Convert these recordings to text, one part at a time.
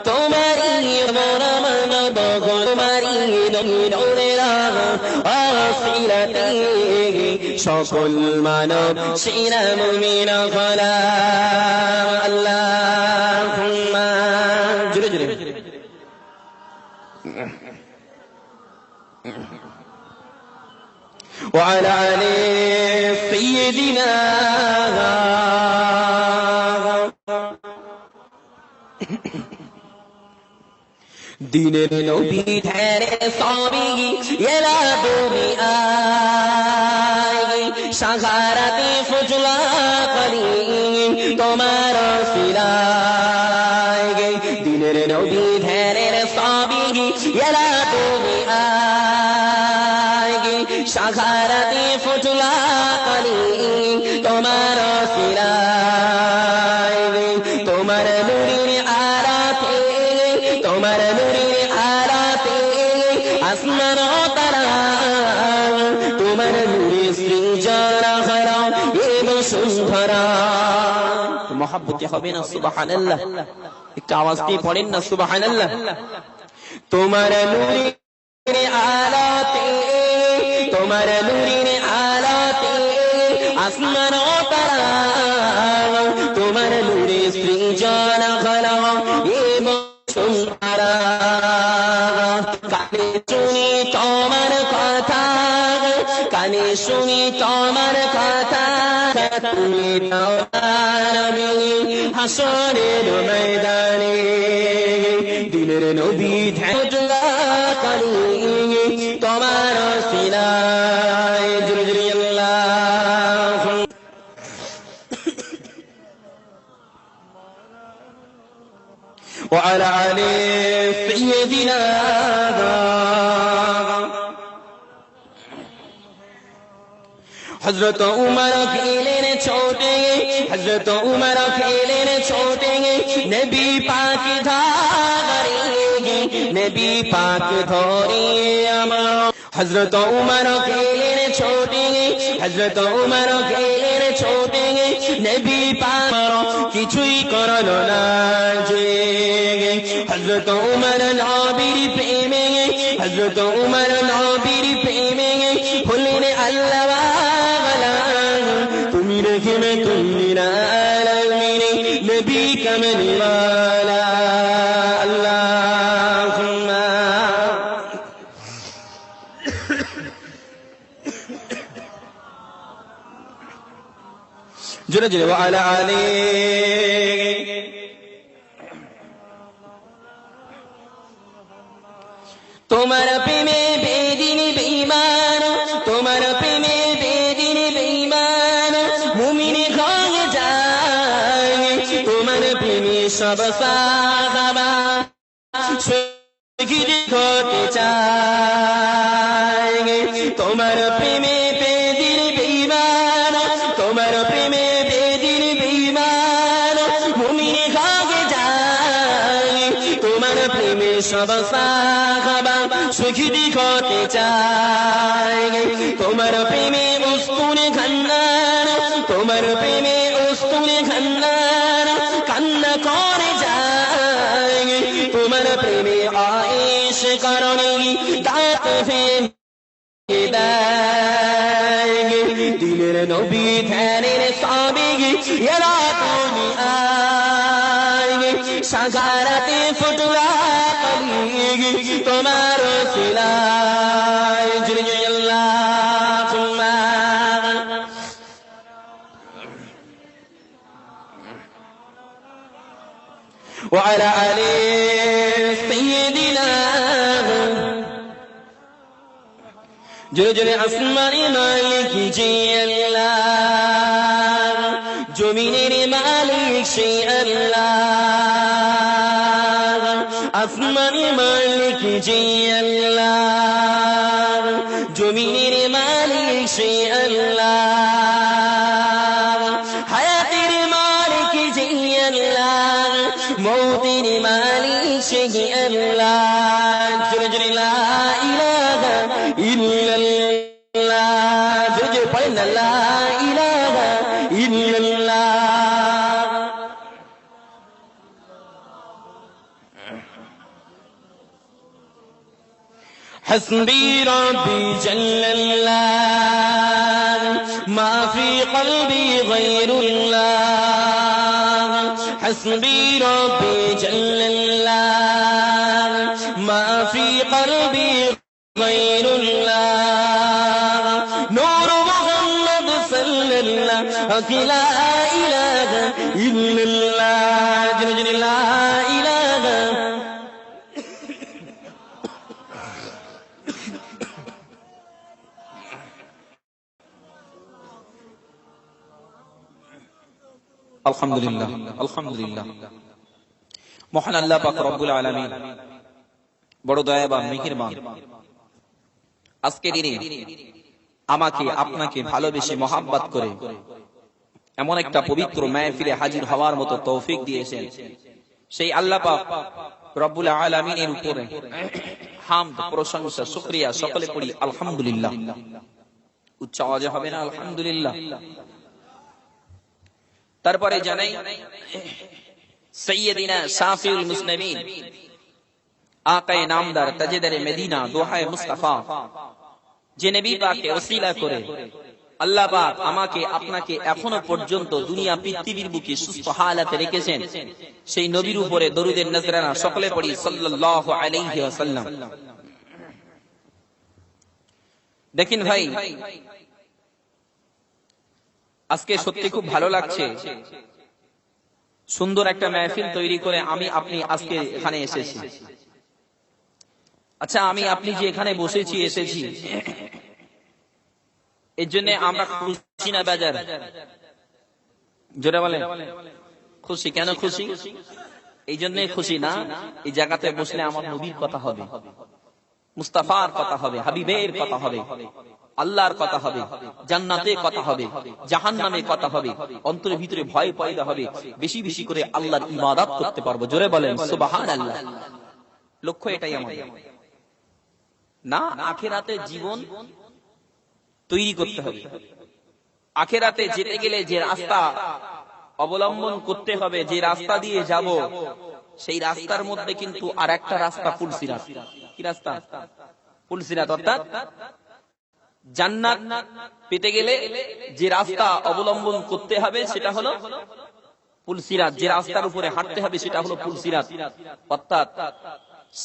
তোমারি মরমন তোমারি নূরেরা আসিলাতে সকল মানব শিরা মুমিন খলা আল্লাহুম্মা জুরে জুরে وعلى آل سيدنا دينر نبي ঠের সবই এলা তুমি আই সাগারাতে ফুজলা করি তোমার সিলাই দিনের নবী ঠের সবই এলা তুমি আই সাগারাতে ফুজলা করি তোমার সিলাই তোমার নূরের আরাতে তোমার নূরের আরাতে আসমান তারা তোমার নূরে সৃজন করা এবং সুন্দরা মহব্বতে হবে না সুবহানাল্লাহ একটু আওয়াজ দিয়ে পড়েন না সুবহানাল্লাহ তোমার নূরের আরাতে তোমার নূরের আরাতে আসমান তারা তোমার নূরে সৃজন করা এবং সুন্দরা কানে শুনি তোমার কথা কানে শুনি তোমার কথা তুমি আমি হাসরের ময়দানে দিনের নবী ধ্যানজলা করি তোমার সিনায় জুরে জুরে আল্লাহ وعلى آل سيدنا حضرت عمر کھیلے چھوٹے حضرت عمر کھیلے چھوٹے نبی پاک دھارے نبی پاک دھورے আমার حضرت عمر کھیلے چھوٹے حضرت عمر کھیلے چھوٹے نبی پاک কিছুই করলো না যে حضرت عمر নবীর প্রেমে حضرت عمر নবীর প্রেমে হলেন আল্লাহ তুমি রেখে কুল্লিল আলামিন নবী কামল ওয়ালা আল্লাহুম্মা জোরে জোরে ওয়ালা আলী তোমার প্রেমে বেদিন বেঈমান তোমার প্রেমে বেদিন বেঈমান মুমিন হয়ে যায় তোমার প্রেমে সব সাহাবা শহীদ হতে চায় তোমার প্রেমে বেদিন বেঈমান তোমার প্রেমে বেদিন বেঈমান মুমিন হয়ে যায় তোমার প্রেমে সব সাহাবা শহীদ হতে চায় তোমার প্রেমে উস্তুনে খান্নান তোমার প্রেমে উস্তুনে খান্নান কান্না করে যায় তোমার প্রেমে আয়েশ করণী দাঁত ফেলে দেয় দিলের নবী ধ্যানের সাবিগ এরা তুমি আয় সাগারাতে ফুটলা তোমার সিলাই জুরে জুরে আল্লাহুম্মা وعلى آل سيدنا জোরে জোরে আসমানি মালিক জি আল্লাহ জমিনের মালিক সে আল্লাহ আসমানি মালিক জি আল্লাহ জমিনের মালিক সে আল্লাহ হায়াতের মালিক জি আল্লাহ মৌতের মালিক সে আল্লাহ জোরে জোরে লা ইলাহা ইল্লাল্লাহ জোরে জোরে পড়েন না লা ইলাহা ইল্লাল্লাহ حسبي ربي جل الله ما في قلبي غير الله حسبي ربي جل الله ما في قلبي غير الله نور محمد صلى الله لا إله إلا الله جل لا إله আলহামদুলিল্লাহ আলহামদুলিল্লাহ। মহান আল্লাহ পাক রব্বুল আলামিন বড় দয়াবান মেহেরবান। আজকে দিনে আমাকে আপনাকে ভালোবেসে মহাব্বত করে এমন একটা পবিত্র মাহফিলে হাজির হওয়ার মতো তৌফিক দিয়েছেন। সেই আল্লাহ পাক রব্বুল আলামিনের উপরে হামদ, প্রশংসা, শুকরিয়া সকলে পড়ি আলহামদুলিল্লাহ। উচ্চ আওয়াজে হবে না আলহামদুলিল্লাহ? তারপরে জানাই সাইয়্যিদিনা শাফিউল মুসলিমিন আকায়ে নামদার তাজদারে মদিনা দোহায়ে মুস্তাফা যে নবী পাককে ওসিলা করে আল্লাহ পাক আমাকে আপনাকে এখনো পর্যন্ত দুনিয়া পৃথিবীর বুকে সুস্থ হালাতে রেখেছেন, সেই নবীর উপরে দরুদের নজরানা সকলে পড়ি সাল্লাল্লাহু আলাইহি ওয়াসাল্লাম। দেখেন ভাই, আজকে সত্যি খুব ভালো লাগছে। সুন্দর একটা মাহফিল তৈরি করে আমি আপনি আজকে এখানে এসেছি। আচ্ছা, আমি আপনি যে এখানে বসেছি এসেছি এর জন্য আমরা খুশি না বেজার? জোরে বলেন খুশি। কেন খুশি? এই জন্য খুশি না, এই জায়গাতে বসলে আমার নবীর কথা হবে, মুস্তাফার কথা হবে, হাবিবের কথা হবে, আল্লাহর কথা হবে, জান্নাতের কথা হবে, জাহান্নামের কথা হবে, অন্তরের ভিতরে ভয় পয়দা হবে, বেশি বেশি করে আল্লাহর ইবাদত করতে পারবো। জোরে বলেন সুবহানাল্লাহ। লক্ষ্য এটাই আমাদের না, আখিরাতে জীবন তৈরি করতে হবে। আখিরাতে যেতে গেলে যে রাস্তা অবলম্বন করতে হবে, যে রাস্তা দিয়ে যাব, সেই রাস্তার মধ্যে কিন্তু আর একটা রাস্তা পুলসিরাত। কি রাস্তা? পুলসিরাত। অর্থাৎ জান্নাত পেতে গেলে যে রাস্তা অবলম্বন করতে হবে সেটা হলো পুলসিরাত। যে রাস্তার উপরে হাঁটতে হবে সেটা হলো পুলসিরাত। অর্থাৎ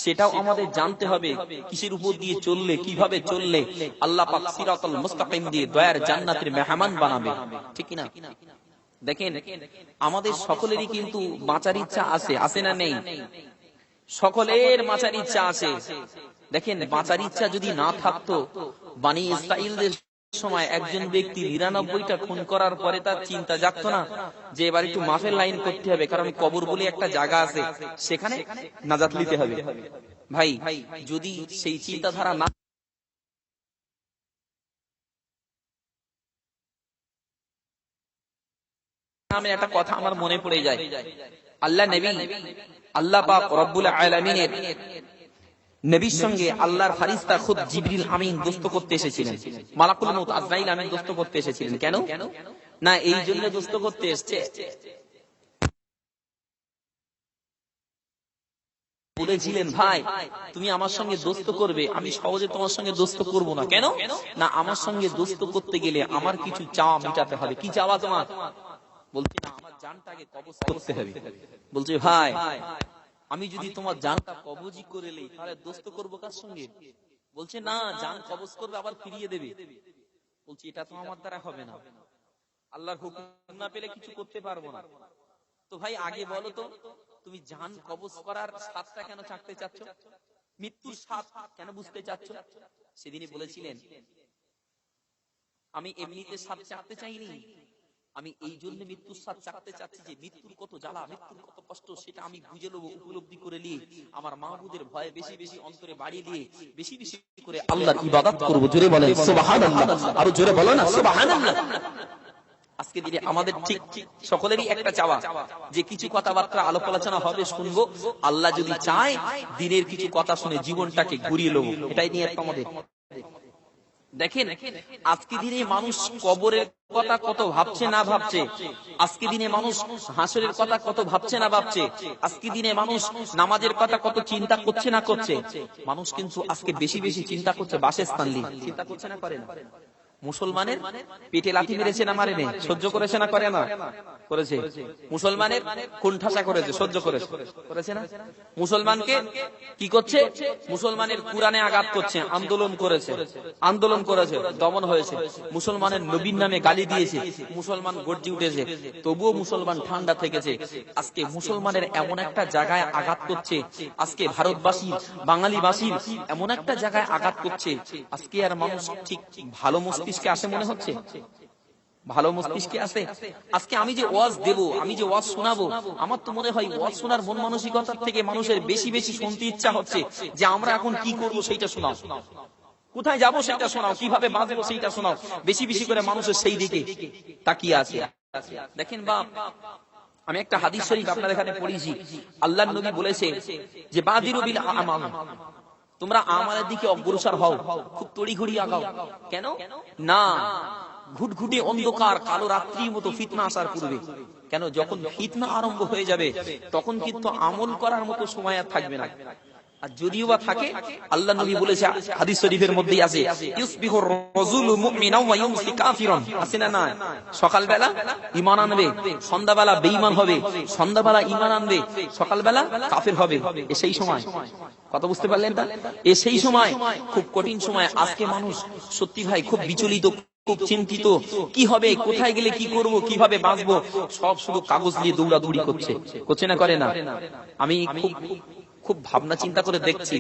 সেটাও আমাদের জানতে হবে কিসের উপর দিয়ে চললে, কিভাবে চললে আল্লাহ পাক সিরাতাল মুস্তাকিম দিয়ে দয়ার জান্নাতের মেহমান বানাবে। ঠিক না? দেখেন, আমাদের সকলেরই কিন্তু বাঁচার ইচ্ছা আছে, আছে না নেই? সকলের বাঁচার ইচ্ছা আছে। দেখেন, বাঁচার ইচ্ছা যদি না থাকতো, বনি ইসরাইলদের সময় একজন ব্যক্তি ৯৯টা খুন করার পরে তার চিন্তা জাগতো না যে এবার একটু মাফের লাইন করতে হবে, কারণ কবর বলে একটা জায়গা আছে, সেখানে নাজাত নিতে হবে। ভাই, যদি সেই চিন্তাধারা না নামে একটা কথা আমার মনে পড়ে যায়। আল্লাহ নবী, আল্লাহ পাক রব্বুল আলামিনের নবীর সঙ্গে আল্লাহর ফেরেশতা খুদ জিবরিল আমিন দোস্ত করতে এসেছিলেন। মালাকুল মউত আজরাইল আমিন দোস্ত করতে এসেছিলেন। কেন? না এই জন্য দোস্ত করতে এসেছে, বলেছিলেন ভাই তুমি আমার সঙ্গে দোস্ত করবে, আমি সহজে তোমার সঙ্গে দোস্ত করব না। কেন? না আমার সঙ্গে দোস্ত করতে গেলে আমার কিছু চাওয়া মেটাতে হবে। কি চাওয়া তোমার? বলছি না, আমার জানটাকে কবজ করতে হবে। বলছে ভাই আমি যদি তোমার জানটা কবজই করে লই তাহলে দোস্ত করবো কার সঙ্গে? বলছে না, জান কবজ করবে আবার ফিরিয়ে দেবে। বলছি এটা তো আমার দ্বারা হবে না, আল্লাহর হুকুম না পেলে কিছু করতে পারবো না। তো ভাই আগে বলো তো, তুমি জান কবজ করার স্বাদটা কেন চাকতে চাচ্ছ? মৃত্যুর স্বাদ কেন বুঝতে চাচ্ছ? সেদিনই বলেছিলেন আমি এমনিতে স্বাদ চাকতে চাইনি, আমি এই জন্য মৃত্যুর স্বাদ চাকতে চাচ্ছি যে মৃত্যুর কত জ্বালা, মৃত্যুর কত কষ্ট সেটা আমি বুঝে নেবো, উপলব্ধি করে নিয়ে আমার মাহবুদের ভয়ে বেশি বেশি অন্তরে বাড়িয়ে দিয়ে বেশি বেশি করে আল্লাহর ইবাদত করব। জোরে বলেন সুবহানাল্লাহ। আরো জোরে বলো না সুবহানাল্লাহ। আজকে দিনে আমাদের ঠিক সকলেরই একটা চাওয়া যে কিছু কথাবার্তা আলাপ আলোচনা হবে, শুনবো, আল্লাহ যদি চায় দিনের কিছু কথা শুনে জীবনটাকে ঘুরিয়ে নেবো, এটাই নিয়ে আমাদের। দেখেন আজকে দিনে মানুষ কবরের কথা কত ভাবছে না ভাবছে, আজকে দিনে মানুষ হাসরের কথা কত ভাবছে না ভাবছে, আজকে দিনে মানুষ নামাজের কথা কত চিন্তা করছে না করছে। মানুষ কিন্তু আজকে বেশি বেশি চিন্তা করছে বাসস্থান নিয়ে, চিন্তা করছে না করে না। মুসলমানের পেটে লাথি মেরেছে না মারেনি, সহ্য করেছে না করে না করেছে। মুসলমানের খুন ঠাসা করেছে, সহ্য করেছে করেছে না। মুসলমানকে কি করছে, মুসলমানের কুরআনে আঘাত করছে, আন্দোলন করেছে, আন্দোলন করেছে, দমন হয়েছে। মুসলমানের নবীর নামে গালি দিয়েছে, মুসলমান গর্জে উঠেছে, তবুও মুসলমান ঠান্ডা থেকেছে। আজকে মুসলমানের এমন একটা জায়গায় আঘাত করছে, আজকে ভারতবাসী বাঙালিবাসীর এমন একটা জায়গায় আঘাত করছে, আজকে আর মানুষ ঠিক ভালো মস্তিষ্কে আসে মনে হচ্ছে, ভালো মস্তিষ্কে আসে। আজকে আমি যে ওয়াজ দেব, আমি যে ওয়াজ শোনাবো, আমার তো মনে হয় ওয়াজ শোনার মন মানসিকতার থেকে মানুষের বেশি বেশি শুনতে ইচ্ছা হচ্ছে যে আমরা এখন কি করব সেইটা শোনাও, কোথায় যাবো সেটা শোনাও, কিভাবে বাঁচবো সেইটা শোনাও। বেশি বেশি করে মানুষের সেই দিকে তাকিয়ে আছে। দেখেন বাপ, আমি একটা হাদিস শরীফ আপনাদের এখানে পড়েছি। আল্লাহর নবী বলেছে যে বাদিরু বিল আমাল, তোমরা আমালের দিকে অগ্রসর হও, খুব তড়িঘড়ি আগাও। কেন না, ঘুটঘুটে অন্ধকার কালো রাত্রির মতো ফিতনা আসার পূর্বে। কেন, যখন ফিতনা আরম্ভ হয়ে যাবে তখন কিন্তু আমল করার মতো সময় আর থাকবে না। আর যদিও বা থাকে, আল্লাহ নবী বলেছে হাদিস শরীফের মধ্যেই আছে, ইউসবিহুর রাজুলু মুমিনান ওয়া ইউমসি কাফিরান, আছে না না? সকালবেলা ঈমান আনবে, সন্ধ্যাবেলা বেঈমান হবে, সন্ধ্যাবেলা ঈমান আনবে, সকালবেলা কাফির হবে। সেই সময় কথা বুঝতে পারলেন না? সেই সময় খুব কঠিন সময়। আজকে মানুষ সত্যি ভাই খুব বিচলিত, খুব চিন্তিত, কি হবে, কোথায় গেলে কি করব, কিভাবে বাঁচবো, সব শুধু কাগজ নিয়ে দৌড়াদৌড়ি করছে, করছে না করে না? আমি খুব ভাবনা চিন্তা করে দেখছি,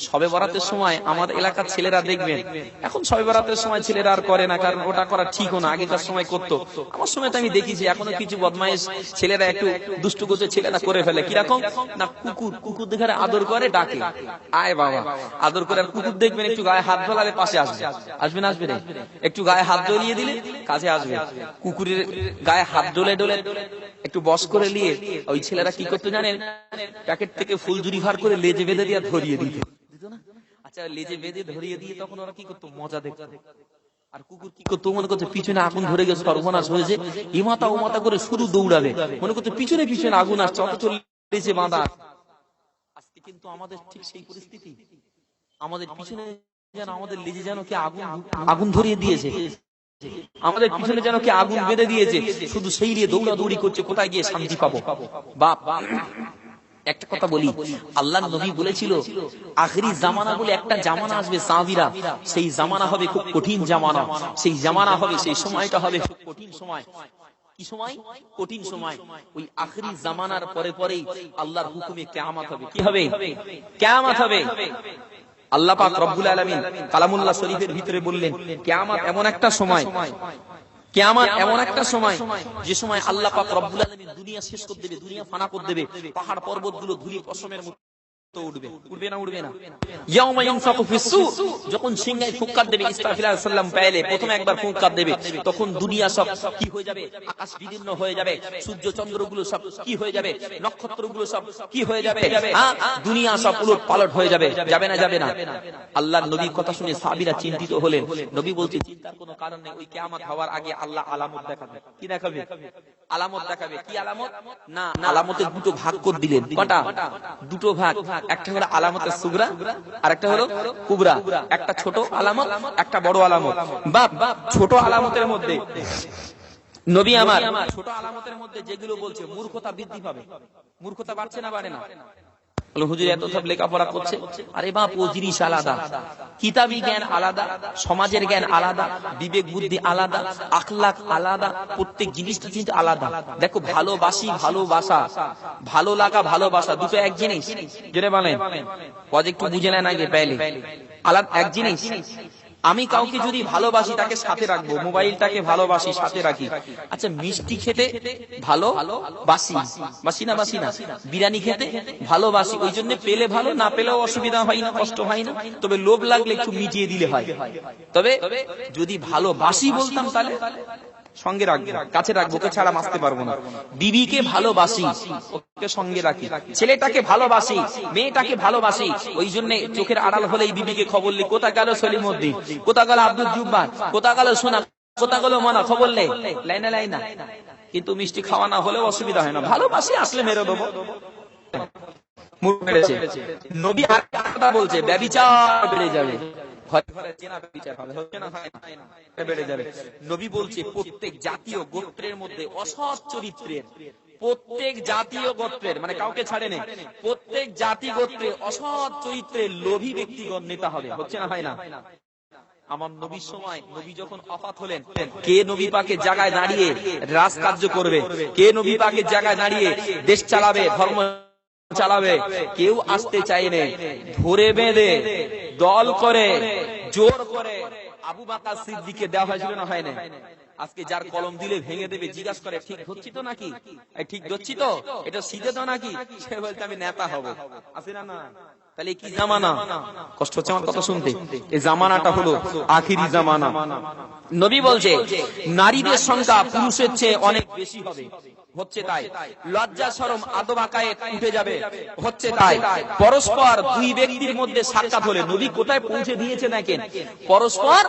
শবে বরাতের সময় আমার এলাকার ছেলেরা দেখবেন, এখন শবে বরাতের সময় ছেলেরা আর করে না, কারণ ওটা করা ঠিক না, আগেকার সময় করতো। আমার সময় তো আমি দেখেছি এখনো কিছু বদমাইশ ছেলেরা একটু দুষ্টু গোছে ছেলেরা করে ফেলে। কিরকম না, কুকুর দেখে আদর করে, ডাকে আয় বাবা, আদর করে। আর কুকুর দেখবেন একটু গায়ে হাত ধরালে পাশে আসবে, আসবে না আসবে না, একটু গায়ে হাত ডলিয়ে দিলে কাছে আসবে। কুকুরের গায়ে হাত ডলে ডলে একটু বস করে নিয়ে ওই ছেলেরা কি করতে জানেন, প্যাকেট থেকে ফুলঝুরি ভার করে লেজে বেঁধে দিয়ে ধরিয়ে দিত না। আচ্ছা, লেজে বেঁধে ধরিয়ে দিয়ে তখন ওরা কি করতো, মজা দেখতো। আর কুকুর কি করতো, মনে করছে পিছনে আগুন ধরে গেছে, সর্বনাশ হয়েছে, ইমাতা উমাতা করে শুধু দৌড়াবে, মনে করছে পিছনে পিছনে আগুন আসছে, অথচ লেজে বাঁধা। আজকে কিন্তু আমাদের ঠিক সেই পরিস্থিতি, আমাদের পিছনে যেন, আমাদের লেজে যেন কি আগুন ধরিয়ে দিয়েছে, আমাদের পিছনে যেন কি আগুন বেঁধে দিয়েছে, শুধু সেই নিয়ে দৌড়াদৌড়ি করছে, কোথায় গিয়ে শান্তি পাবো। বাপ, একটা কথা বলি, আল্লাহর নবী বলেছিল আখিরি জামানা বলে একটা জামানা আসবে সাহাবীরা, সেই জামানা হবে খুব কঠিন জামানা, সেই জামানা হবে, সেই সময়টা হবে খুব কঠিন সময়। কি সময়? কঠিন সময়। ওই আখিরি জামানার পরে পরেই আল্লাহর হুকুমে কিয়ামত হবে। কি হবে? কিয়ামত হবে। আল্লাহ পাক রব্বুল আলামিন কালামুল্লাহ শরীফের ভিতরে বললেন, কিয়ামত এমন একটা সময়, কিয়ামত এমন একটা সময় যে সময় আল্লাহ পাক রব্বুল আলামিন দুনিয়া শেষ করে দেবে, দুনিয়া ফানা করে দেবে, পাহাড় পর্বতগুলো ধুলি পশমের মতো উঠবে। উঠবে না উঠবে না? ইয়াউমা ইউনফাকু ফিস-সূর, যখন সিংহায় ফুৎকার দেবে, ইসরাফিল আলাইহিস সালাম পাইলে প্রথমে একবার ফুৎকার দেবে, তখন দুনিয়া সব কি হয়ে যাবে, আকাশ বিদীর্ণ হয়ে যাবে, সূর্য চন্দ্রগুলো সব কি হয়ে যাবে, নক্ষত্রগুলো সব কি হয়ে যাবে, দুনিয়া সব উলট পালট হয়ে যাবে। যাবে না যাবে না? আল্লাহর নবীর কথা শুনে সাহাবীরা চিন্তিত হলেন। নবী বলছেন চিন্তার কোনো কারণ নেই, ওই কিয়ামত হওয়ার আগে আল্লাহ আলামত দেখাবে। কি দেখাবে? আলামত দেখাবে। কি আলামত? না, আলামতের দুটো ভাগ করে দিলেন। কটা? দুটো ভাগ। একটা হলো আলামতের সুগরা, আর একটা হলো কুবরা। একটা ছোট আলামত, একটা বড় আলামত। বাপ, ছোট আলামতের মধ্যে নবী আমার ছোট আলামতের মধ্যে যেগুলো বলছে, মূর্খতা বৃদ্ধি পাবে। মূর্খতা বাড়ছে না বাড়ে না? হুজুর এত সব লেখাপড়া করছে, আরে বাপ, ও জিনিস আলাদা, কিতাবি জ্ঞান আলাদা, সমাজের জ্ঞান আলাদা, বিবেক বুদ্ধি আলাদা, আখলাক আলাদা, প্রত্যেক জিনিসটা কিন্তু আলাদা। দেখো, ভালোবাসি, ভালোবাসা, ভালো লাগা, ভালোবাসা দুটো এক জিনিস। জোরে বলেন, একটু বুঝে নেন আগে, পেলে আলাদা এক জিনিস। আমি কাউকে যদি ভালোবাসি তাকে সাথে রাখবো, মোবাইলটাকে ভালোবাসি সাথে রাখি। আচ্ছা, মিষ্টি খেতে ভালোবাসি, বাসি না বাসি না? বিরিয়ানি খেতে ভালোবাসি, ওই জন্য পেলে ভালো, না পেলেও অসুবিধা হয় না, কষ্ট হয় না, তবে লোভ লাগলে একটু মিটিয়ে দিলে হয়। তবে যদি ভালোবাসি বলতাম তাহলে সঙ্গে রাখবো, কাছে রাখবো, ওকে ছাড়া বাঁচতে পারবো না। বিবিকে ভালোবাসি, ওকে সঙ্গে রাখি। ছেলেটাকে ভালোবাসি, মেয়েটাকে ভালোবাসি, ওই জন্য চোখের আড়াল হলেই বিবিকে খবর লি, কোথা গেল সলিমউদ্দিন, কোথা গেল আব্দুল জুব্বার, কোথা গেল সোনা, কোথা গেল মানা, খবর লে, লাইনা লাইনা। কিন্তু মিষ্টি খাওয়া না হলেও অসুবিধা হয় না, ভালোবাসি, আসলে মেরে দেবো। নবী আর কথা বলছে, ব্যভিচার বেড়ে যাবে, নবী বলছে প্রত্যেক জাতীয় গোত্রের মধ্যে অসৎ চরিত্রের, প্রত্যেক জাতীয় গোত্রের, মানে কাউকে ছাড়ে নেই, প্রত্যেক জাতি গোত্রে অসৎ চরিত্রের লোভী ব্যক্তিগণ নেতা হবে। হচ্ছে না, হয় না? আমার নবীর সময় নবী যখন ওফাত হলেন, কে নবী পাকের জায়গায় দাঁড়িয়ে রাজকার্য করবে, কে নবী পাকের জায়গায় দাঁড়িয়ে দেশ চালাবে, ধর্ম চালাবে, কেউ আসতে চাইনে। ধরে বেঁধে দল করে জোর করে আবু বকর সিদ্দিককে দেওয়া হয়েছিল না, হয় না? আজকে যার কলম দিলে ভেঙে দেবে, জিজ্ঞাসা করে ঠিক হচ্ছি তো নাকি, ঠিক হচ্ছি তো, এটা সিধে তো নাকি, সে বলতে আমি নেতা হব। আছে না? না। তাহলে কি জামানা? কষ্ট হচ্ছে আমার কথা শুনতে। এই জামানাটা হলো আখিরি জামানা। নবী বলছে নারীদের সংখ্যা পুরুষের চেয়ে অনেক বেশি হবে। হচ্ছে তাই। লজ্জা শরম আদব আকায়ে উঠে যাবে। হচ্ছে তাই। পরস্পর দুই ব্যক্তির মধ্যে সাক্ষাৎ হলে, নবী কোথায় পৌঁছে দিয়েছে দেখেন, পরস্পর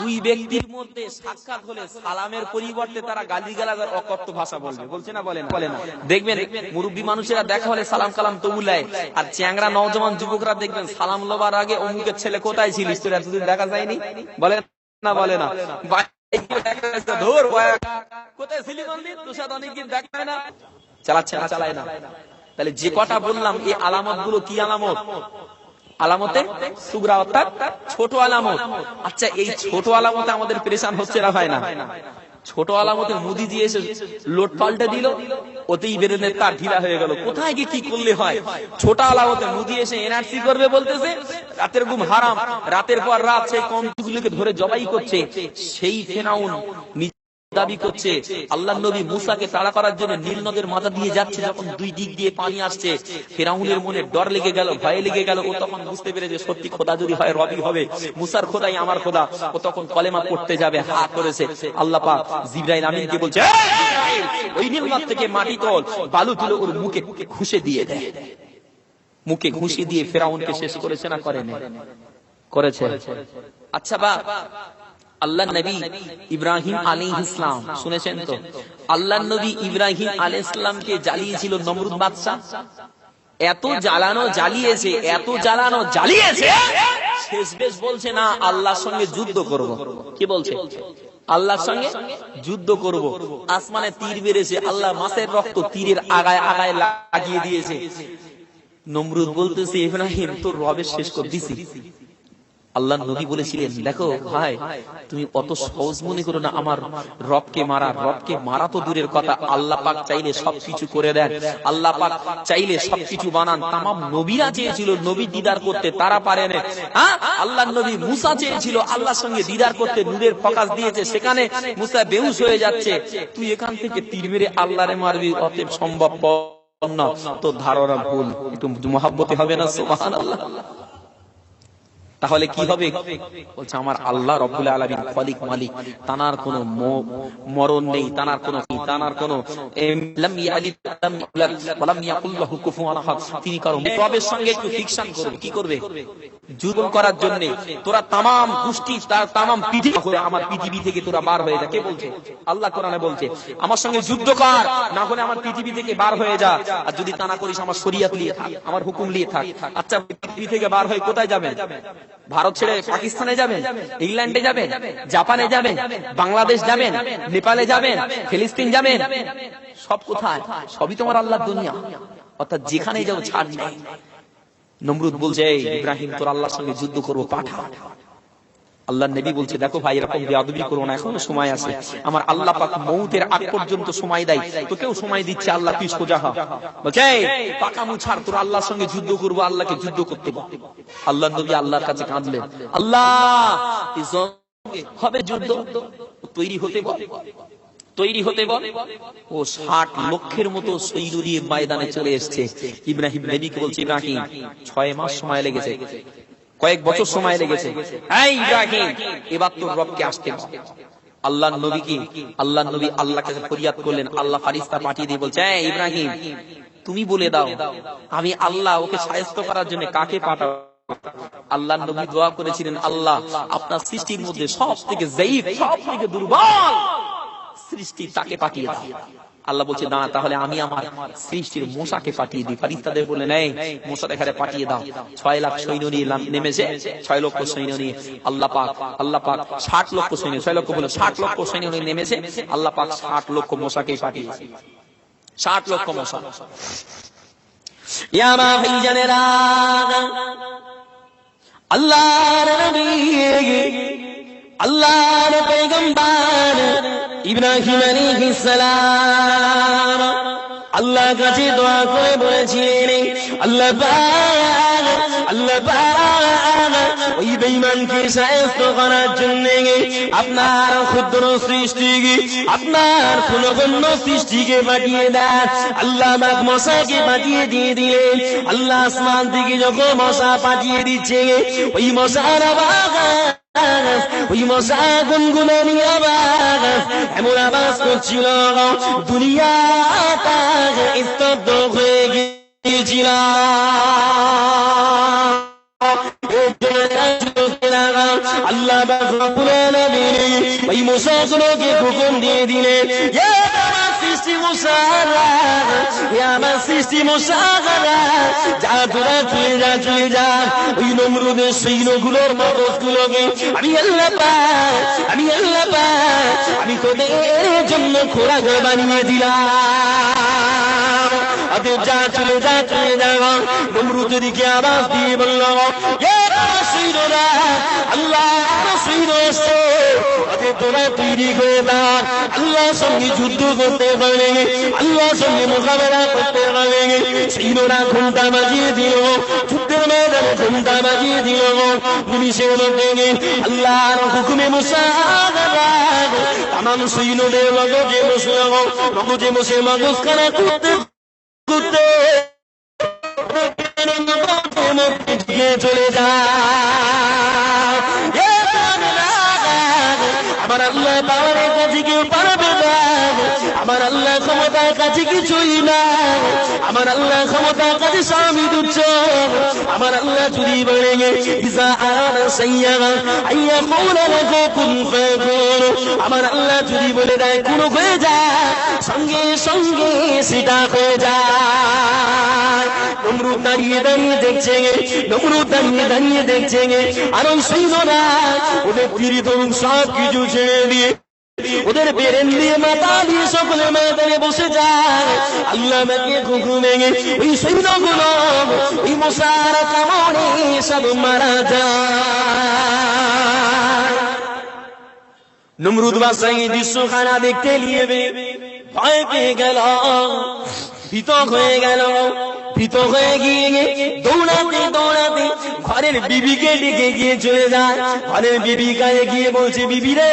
দুই ব্যক্তির মধ্যে সাক্ষাৎ হলে সালামের পরিবর্তে তারা গালিগালাজ আর অকথ্য ভাষা বলবে। বলছে না, বলে না? দেখবেন মুরব্বী মানুষেরা দেখা হলে সালাম কালাম তবুলায়, আর চ্যাংরা নওজওয়ান যুবকরা দেখবেন সালাম লবার আগে অমুকের ছেলে কোথায় ছিলিস তোর, এতদিন দেখা যায়নি, বলে না? বলে না? চালাচ্ছে না, চালায় না। তাহলে যে কটা বললাম এই আলামত গুলো কি আলামত? আলামতে সুগরা, অর্থাৎ ছোট আলামত। আচ্ছা, এই ছোট আলামতে আমাদের পেরেশান হচ্ছে না, হয় না? ছোট আলামতে মুদি দিয়ে এসে লোট পাল্টে দিল, ওতেই বেরেনের তার ঢিলা হয়ে গেল। কোথায় গিয়ে কি করলে হয়? ছোট আলামতে মুদি এসে এনআরসি করবে বলতেছে, রাতের ঘুম হারাম, রাতের পর রাত সেই কমগুলোকে ধরে জবাই করছে। সেই ফেরাউন দাবি করছে আল্লাহর নবী মুসাকে তাড়া করার জন্য নীল নদের মাথা দিয়ে যাচ্ছে, যখন দুই দিক দিয়ে পানি আসছে, ফেরাউনের মনে ডর লেগে গেল, ভয় লেগে গেল। ও তখন বুঝতে পেরে যে সত্যি খোদা যদি হয় রবি হবে, মুসার খোদাই আমার খোদা। ও তখন কলেমা পড়তে যাবে, হা করেছে। আল্লাহ পাক জিবরাইল আমিনকে বলছে, ওই নীল নদ থেকে মাটি তোল, বালু তুলে ওর মুখে ঘুষে দিয়ে দেয়। মুখে ঘুষি দিয়ে ফেরাউনকে শেষ করেছে না করেনি? করেছে। আচ্ছা বা আল্লাহ নবী ইব্রাহিম আলাইহিস সালাম শুনেছেন তো? আল্লাহ নবী ইব্রাহিম আলাইহিস সালামকে জ্বালিয়েছিল নমরুদ বাদশা। এত জ্বালানো জ্বালিয়েছে, এত জ্বালানো জ্বালিয়েছে, শেষমেশ বলছে না আল্লাহর সঙ্গে যুদ্ধ করব। কি বলছে? আল্লাহর সঙ্গে যুদ্ধ করব। আসমানে তীর বেরেছে, আল্লাহ মাছের রক্ত তীরের আগায় আগায় লাগিয়ে দিয়েছে। নমরুদ বলতেছে, ইব্রাহিম তোর রবের শেষ করে দিছি। আল্লাহ নবী বলেছিলেন, দেখো ভাই, তুমি অত সহজ মনে করো না আমার রবকে মারা। রবকে মারা তো দূরের কথা, আল্লাহ পাক চাইলে সবকিছু করে দেন, আল্লাহ পাক চাইলে সবকিছু বানান। তামাম নবীরা চেয়েছিল নবী দিদার করতে, তারা পারে না। আল্লাহ নবী মুসা চেয়েছিল আল্লাহর সঙ্গে দিদার করতে, নূরের ফোকাস দিয়েছে, সেখানে মুসা বেহুশ হয়ে যাচ্ছে। তুই এখান থেকে তীর মেরে আল্লাহরে মারবি, অতএব সম্ভব না। তো ধারণা ভুল, একটু মহব্বতে হবে না? সুবহানাল্লাহ। তাহলে কি হবে? বলছে আমার আল্লাহ রব্বুল আলামিন খালিক মালিক, তানার কোনো মরণ নেই, তানার কোনো লাম ইয়ালিদ লাম ইউলাদ ওয়া লাম ইয়াকুল লাহু কুফুয়ান আহাদ। তিনি কারো রবের সঙ্গে একটু ফিকশন করবে। কি করবে? যুদ্ধ করার জন্য তোরা তামাম গোষ্ঠী, তামাম পৃথিবী, আমার পৃথিবী থেকে তোরা বার হয়ে যা। কে বলছে? আল্লাহ কোরআনে বলছে আমার সঙ্গে যুদ্ধ কর, না হলে আমার পৃথিবী থেকে বার হয়ে যা। আর যদি তা না করিস আমার শরীয়ত নিয়ে থাক, আমার হুকুম নিয়ে থাক। আচ্ছা, পৃথিবী থেকে বার হয়ে কোথায় যাবেন? ভারত ছেড়ে পাকিস্তানে যাবেন, ইংল্যান্ডে যাবেন, জাপানে যাবেন, বাংলাদেশ যাবেন, নেপালে যাবেন, ফিলিস্তিন যাবেন, সব কোথায়? সবই তোমার আল্লাহর দুনিয়া। অর্থাৎ যেখানে যাও ছাড় নেই। নমরুদ বলছে, ইব্রাহিম তোর আল্লাহর সঙ্গে যুদ্ধ করবো, পাঠা। আল্লাহ নবী বলছে, দেখো ভাই, এরকম বেয়াদবি করো না, এখনো সময় আছে। আমার আল্লাহ পাক মউতের আগ পর্যন্ত সময় দেয়, তোকেও সময় দিচ্ছে। আল্লাহ তুই সোজা হ। বলছে পাকামু ছাড়, তোর আল্লাহর সঙ্গে যুদ্ধ করবো, আল্লাহকে যুদ্ধ করতে বল। আল্লাহ নবী আল্লাহর কাছে কাঁদলেন, আল্লাহ হবে যুদ্ধ, তৈরি হতে বল, তৈরি হতে বল। ও 60 লক্ষের মতো সৈন্য নিয়ে ময়দানে চলে এসেছে। ইব্রাহিম নবীকে বলছে, ইব্রাহিম 6 মাস সময় লেগেছে, কয়েক বছর সময় লেগেছে। এই ইব্রাহিম, এবার তোর রবকে আসতে বল। আল্লাহর নবী কি আল্লাহর নবী আল্লাহর কাছে ফরিয়াদ করলেন, আল্লাহ ফেরেশতা পাঠিয়ে দিয়ে বলছে, এই ইব্রাহিম তুমি বলে দাও আমি আল্লাহ ওকে সাহায্য করার জন্য কাকে পাঠাবো। আল্লাহর নবী দোয়া করেছিলেন, আল্লাহ আপনার সৃষ্টির মধ্যে সবথেকে যায়ীফ সবথেকে দুর্বল সৃষ্টি তাকে পাঠিয়ে দাও। আল্লাহ বলছে, না তাহলে আমি আমার সৃষ্টির মূসাকে পাঠিয়ে দিই। ফেরেশতাদের বললেন, এই মূসার এখানে পাঠিয়ে দাও। 6 লাখ সৈন্য নিয়ে নেমেছে, 6 লক্ষ সৈন্য নিয়ে আল্লাহ পাক 60 লক্ষ সৈন্য, 6 লক্ষ বলে 60 লক্ষ সৈন্য নিয়ে নেমেছে। আল্লাহ পাক 60 লক্ষ মূসাকে পাঠিয়েছে, 60 লক্ষ মূসা। ইয়া মা ভাইজানেরা, আল্লাহর নবী আল্লাহর পয়গম্বর ইব্রাহিম আলাইহিস সালাম আল্লাহর কাছে দোয়া করে বলেছিলেন, আল্লাহ পাক ওই বেঈমানকে সাহায্য করার জন্য আপনার ক্ষুদ্র সৃষ্টিকে, আপনার ক্ষুণ্ণ সৃষ্টিকে পাঠিয়ে দেন। আল্লাহ পাক মশাকে পাঠিয়ে দিয়ে দিলেন। আল্লাহ আসমান থেকে যখন মশা পাঠিয়ে দিচ্ছে, ওই মশার আওয়াজ, ওই মশা গুনগুনানি আওয়াজ এমন আওয়াজ করছিল, দুনিয়াটা স্তব্ধ হয়ে গিয়েছিল। আল্লাহ রব্বুল আলামিন ওই মশাগুলোকে হুকুম দিয়ে দিলেন, যা তোরা চলে যা ওই নমরুদের সৈন্যগুলোর মগজগুলোকে আমি আল্লাহ আমি তোদের জন্য খোরাক বানিয়ে দিলাম। যা চলে যা নমরুদের দিকে আওয়াজ দিয়ে বলল, আল্লাহ তোরা তৈরি হয়ে যা, আল্লাহর সঙ্গে যুদ্ধ করতে পারে, আল্লাহর সঙ্গে মোকাবেলা করতে পারে। সৈন্যরা ঘন্টা বাজিয়ে দিল, যুদ্ধের ময়দানে ঘন্টা বাজিয়ে দিল। পুলিশের মধ্যে আল্লাহর হুকুমে মুসা তামাম সৈন্যদের মগজে বসে মগজখানা করতে করতে চলে যায়। আমার আল্লাহ পাওয়ারের কাছে কেউ পারবে না, আমার আল্লাহ ক্ষমতার কাছে কিছুই না, আমার আল্লাহ ক্ষমতার কাছে স্বামী তুচ্ছ। আমার আল্লাহ যদি বলে ইজা আরাদা সাইয়্যারা আইয়া কওলা লাহু কুন ফায়াকুন, আমার আল্লাহ যদি বলে দেয় কোন হয়ে যায়, সঙ্গে সঙ্গে সেটা হয়ে যায়। নমরুদ দাঁড়িয়ে দেখছে, আর ওই সৈন্যরা ওদের তীর ধনুক সব কিছু ছেড়ে দিয়ে, ওদের বেরেন দিয়ে মাথা দিয়ে সকলে ময়দানে বসে যায়। আল্লাহ আমাকে হুকুমে ওই সৈন্যগুলো ওই মশার কামড়ে সব মারা যায়। নমরুদ বাদশা এই দৃশ্যখানা দেখতে নিয়ে ভয় পেয়ে গেল, ভীত হয়ে গিয়ে দৌড়াতে ঘরের বিবিকে ডেকে গিয়ে চলে যায়। ঘরের বিবি গায়ে গিয়ে বলছে, বিবি রে,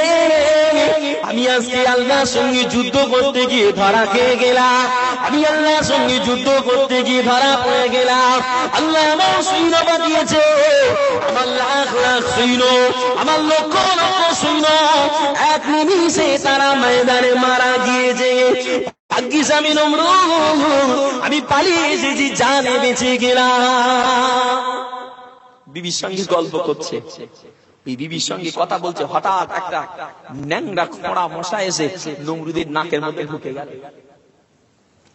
আমি আজকে আল্লাহর সঙ্গে যুদ্ধ করতে গিয়ে ধরা খেয়ে গেলাম, আমি আল্লাহর সঙ্গে যুদ্ধ করতে গিয়ে ধরা পড়ে গেলাম। আল্লাহ আমার সৈন্য পাঠিয়েছে, আমার লাখ লাখ সৈন্য, আমার লক্ষ লক্ষ সৈন্য, এক নিমিষে তারা ময়দানে মারা গিয়েছে। ভাগ্যিস আমি নমরুদ, আমি পালিয়ে এসেছি, জানে বেঁচে গেলাম। বিবির সঙ্গে গল্প করছে, বিবির সঙ্গে কথা বলছে, হঠাৎ একটা ন্যাংরা খোঁড়া মশা এসে নমরুদের নাকের মধ্যে ঢুকে গেল।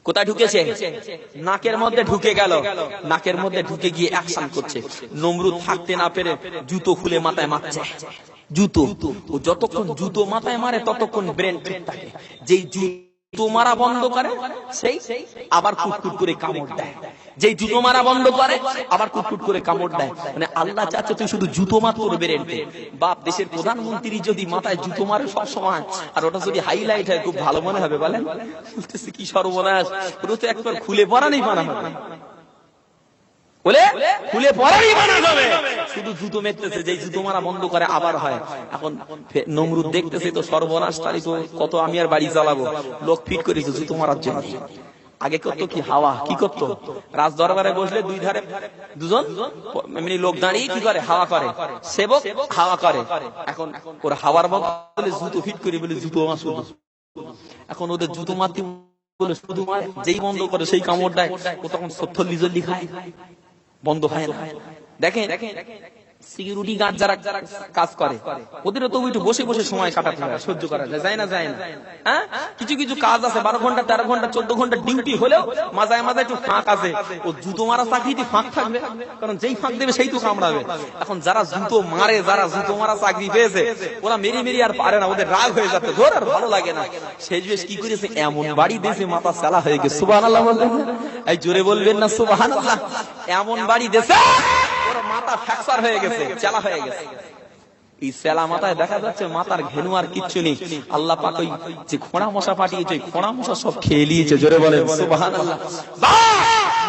কোথায় ঢুকেছে? নাকের মধ্যে ঢুকে গেল। নাকের মধ্যে ঢুকে গিয়ে অ্যাকশন করছে। নমরুদ থাকতে না পেরে জুতো খুলে মাথায় মারছে। জুতো, ও যতক্ষণ জুতো মাথায় মারে ততক্ষণ ব্রেন ঠিক থাকে। যেই জুতো মারা বন্ধ করে সেই আবার কুটকুট করে কামড় দেয়, যেই জুতো মারা বন্ধ করে আবার কুটকুট করে কামড় দেয়। মানে আল্লাহ চাচ্ছে তুই শুধু জুতো মাত্র বেরেন্টে। বাপ, দেশের প্রধানমন্ত্রী যদি মাথায় জুতো মারে সব সময়, আর ওটা যদি হাইলাইট হয় খুব ভালো মনে হবে। বলেন কি সর্বনাশ, পুরো তো একবার খুলে পড়ানি বানানো বলে খুলে পড়ানি বানানো হবে, শুধু জুতো মেরতেছে, যেই জুতো মারা বন্ধ করে আবার হয়। এখন নমরুদ দেখতেছে তো সর্বনাশ, তারই তো কত আমি আর বাড়ি চালাবো, লোক ফিট করেছে জুতো মারার জন্য। আগে করতো কি হাওয়া, কি করতো রাজ দরবারে বসলে দুই ধারে দুজন এমনি লোক দাঁড়িয়ে কি করে হাওয়া করে, সেবক হাওয়া করে। এখন ওর হাওয়ার বদলে জুতো ফিট করে বলে জুতো আমার শুধু। এখন ওদের জুতো মারতে বলে শুধু মারে, যেই বন্ধ করে সেই কামড় দেয়, ও তখন 70 জলদি খায়, বন্ধ হয় না। দেখেন সিকিউরিটি গার্ড যারা কাজ করে ওদেরও তো একটু বসে বসে সময় কাটাতে হয়, সহ্য করা যায় না, যায় না। হ্যাঁ, কিছু কিছু কাজ আছে 12 ঘন্টা 13 ঘন্টা 14 ঘন্টা ডিউটি হলেও মাঝে মাঝে একটু ফাঁক আছে। ও জুতো মারা চাকরিতে ফাঁক থাকবে, কারণ যেই ফাঁক দেবে সেই তো কামড়াবে। এখন যারা জুতো মারে, যারা জুতো মারা চাকরি পেয়েছে, ওরা মেরি মেরি আর পারে না, ওদের রাগ হয়ে যাচ্ছে, ধর আর ভালো লাগে না। সেই বেশ কি করেছে, এমন বাড়ি দিয়েছে মাথা সালা হয়ে গেছে। সুবহানাল্লাহ বলবেন, এই জোরে বলবেন না সুবহানাল্লাহ। এমন বাড়ি দিয়েছে ওর মাথা ফ্র্যাকচার হয়ে গেছে, চালা হয়ে গেছে। এই সেলা মাথায় দেখা যাচ্ছে মাথার ঘেনু আর কিচ্ছু নেই। আল্লাহ পাক ওই যে খোঁড়া মশা পাঠিয়েছে, খোঁড়া মশা সব খেয়ে নিয়েছে। জোরে বলেন সুবহানাল্লাহ।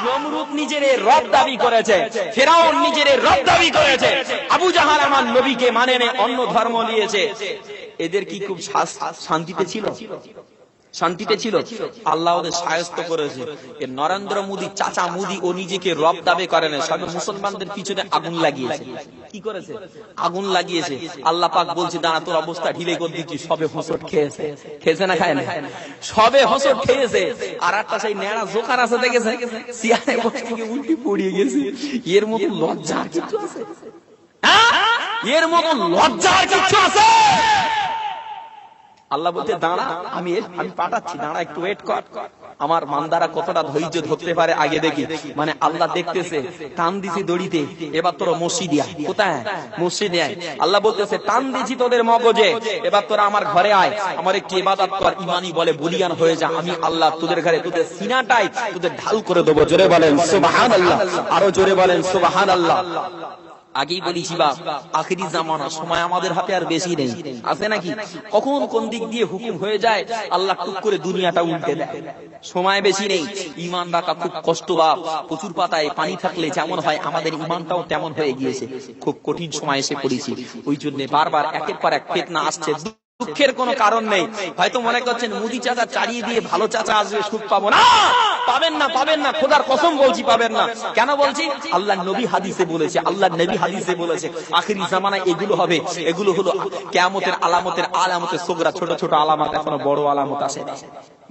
নমরুদ নিজের রব দাবি করেছে, ফেরাউন নিজের রব দাবি করেছে, আবু জাহাল আমার নবীকে মানে না, অন্য ধর্ম নিয়েছে। এদের কি খুব শান্তিতে ছিল? শান্তিতে ছিল? আল্লাহ ওদের সায়স্ত করেছে। এ নরেন্দ্র মোদী চাচা মোদী ও নিজেকে রব দাবি করে না, সব মুসলমানদের পিছনে আগুন লাগিয়েছে। কি করেছে? আগুন লাগিয়েছে। আল্লাহ পাক বলছে দাঁড়া তোর অবস্থা ঢিলে করে দিচ্ছি। সবে হোঁচট খেয়েছে, খেয়েছে না খায় না? সবে হোঁচট খেয়েছে। আর একটা সেই নেড়া জোকার আছে দেখেছে, সিয়ারে বসে থেকে উল্টি পড়িয়ে গেছে। এর মতো লজ্জা আর কিছু আছে? এর মতো লজ্জা আর কিছু আছে? আল্লাহ বলতে দাঁড়া, আমি পাঠাচ্ছি, দাঁড়া একটু ওয়েট কর। আমার মান্দারা কতটা ধৈর্য ধরতে পারে আগে দেখি। মানে আল্লাহ দেখতেছে, টান দিছি দড়িতে, এবার তোরা মসজিদে আয়। কোথায়? মসজিদে আয়। আল্লাহ বলতেছে টান দিছি তোদের মগজে, এবার তোরা আমার ঘরে আয়, আমার একটি ইবাদত কর, ইমানি বলে বলিয়ান হয়ে যা। আমি আল্লাহ তোদের ঘরে তোদের সিনাটাই তোদের ঢাল করে দেবো। জোরে বলেন সুবহানাল্লাহ, আরো জোরে বলেন সুবহানাল্লাহ। আগেই বলেছি বাপ, আখিরি জামানা, সময় আমাদের হাতে আর বেশি নেই, আছে নাকি? কখন কোন দিক দিয়ে হুকুম হয়ে যায়, আল্লাহ টুক করে দুনিয়াটা উল্টে দেয়। সময় বেশি নেই, ইমান রাখা খুব কষ্ট বাপ। প্রচুর পাতায় পানি থাকলে যেমন হয়, আমাদের ইমানটাও তেমন হয়ে গিয়েছে। খুব কঠিন সময় এসে পড়েছি। ওই জন্য বারবার একের পর এক ফিতনা আসছে। দুঃখের কোনো কারণ নেই। হয়তো মনে করছেন মুদি চাচা চালিয়ে দিয়ে ভালো চাচা আসবে, সুখ পাবো না। পাবেন না, পাবেন না, খোদার কসম বলছি পাবেন না। কেন বলছি? আল্লাহ নবী হাদিসে বলেছে, আল্লাহ নবী হাদিসে বলেছে আখিরি জামানায় এগুলো হবে। এগুলো হলো কিয়ামতের আলামতের সুগরা, ছোট ছোট আলামত, এখনো বড় আলামত আসে।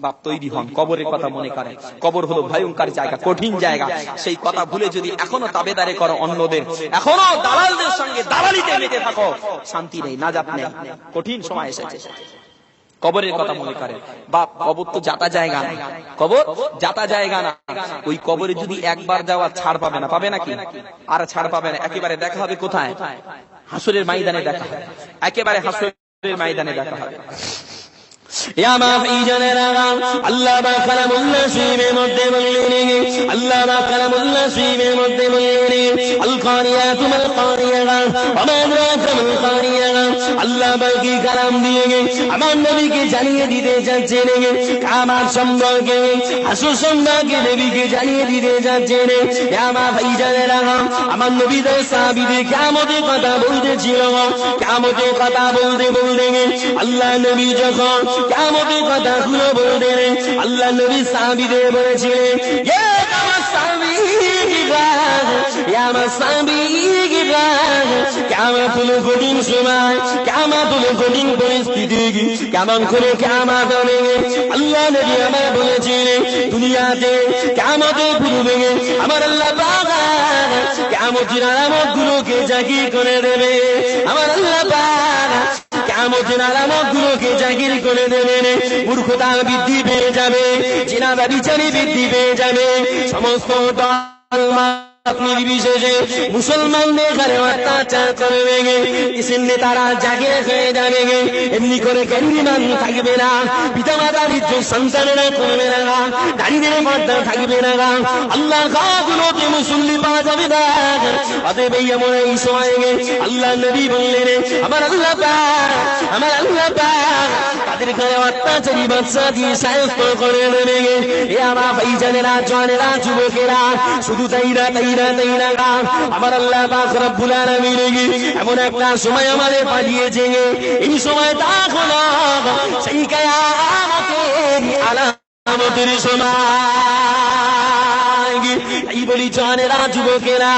বাপ তৈরি হন, কবরের কথা মনে করেন। কবর হলো ভয়ঙ্কর জায়গা, কঠিন জায়গা। সেই কথা ভুলে যদি এখনো তাবেদারি করো অন্যদের, এখনো দালালদের সঙ্গে দালালিতে মেতে থাকো, শান্তি নেই, নাজাত নেই। কঠিন সময় এসেছে। কবরের কথা মনে করে বাপ। কবর তো যাতা জায়গা না, কবর যাতা জায়গা না। ওই কবরে যদি একবার যাওয়া ছাড় পাবে না, পাবে নাকি? আর ছাড় পাবে না। একেবারে দেখা হবে কোথায়? হাসরের ময়দানে দেখা হবে। একেবারে হাসরের ময়দানে দেখা হবে। ইয়া মাফিজানেরা আল্লাহ বা কালামুল্লাহ শরীফের মধ্যে বললেন, আল্লাহ বা কালামুল্লাহ শরীফের মধ্যে বললেন আল কারিয়াতু মাল কারিয়া ওয়া মা আদরাকা মাল কারিয়া। আল্লাহ বাকি কালাম দিয়ে আমার নবীকে জানিয়ে দিতে যাচ্ছেন কিয়ামত সম্পর্কে, হাসর সম্পর্কে নবীকে জানিয়ে দিতে যাচ্ছেন। ইয়া মাফিজানেরা আমার নবীদের সাহাবীদের কিয়ামতের কথা বলতেছিল। কিয়ামতের কথা বলতে বলতে আল্লাহ নবী যখন কিয়ামতের কথা গুলো বলতেন, আল্লাহ নবী সাহাবীদের বলেছিলেন ইয়া আমার সাহাবীরা, ইয়া আমার সাহাবীরা, কিয়ামত হলো কঠিন সময়, কিয়ামত হলো কঠিন পরিস্থিতি, কেমন করে কিয়ামত হবে। আল্লাহ নবী আমার বলেছিলেন দুনিয়াতে কিয়ামতের পূর্বে আমার আল্লাহ পাক কিয়ামতের আলামত গুলোকে জাহির করে দেবে। আমার আল্লাহ পাক কিয়ামতের আলামত গুলোকে জাহির করে দেবেন। মূর্খতা বৃদ্ধি পেয়ে যাবে, জিনা ব্যভিচারী বৃদ্ধি পেয়ে যাবে, সমস্ত নির্বিশেষে মুসলমানদের ঘরে অত্যাচার করবে, ইসলাম নেতারা জাগিয়ে হয়ে যাবে। এমনি করে ক্যান্ডিমান থাকবে না, পিতা মাতার ইজ্জত সন্তানেরা করবে না, নারীদের পর্দা থাকবে না, আল্লাহ গুলোতে মুসল্লি পাওয়া যাবে না। অতএব এমন এই সময় আল্লাহ নবী বললেন আমার আল্লাহ পাক, আমার আল্লাহ পাক তাদের ঘরে অত্যাচারী বাচ্চা দিয়ে সায়স্ত করে দেবে। এ আমার ভাইজানেরা, জওয়ানেরা, যুবকেরা, শুধু তাই না আমার আল্লাহ পাক রব্বুল আলামিন এমন একটা সময় আমাদের পাঠিয়েছে, এই সময় তা হলো সেই কিয়ামতের আলামত। আমাদের সময় এই বলি জানেরা যুবকেরা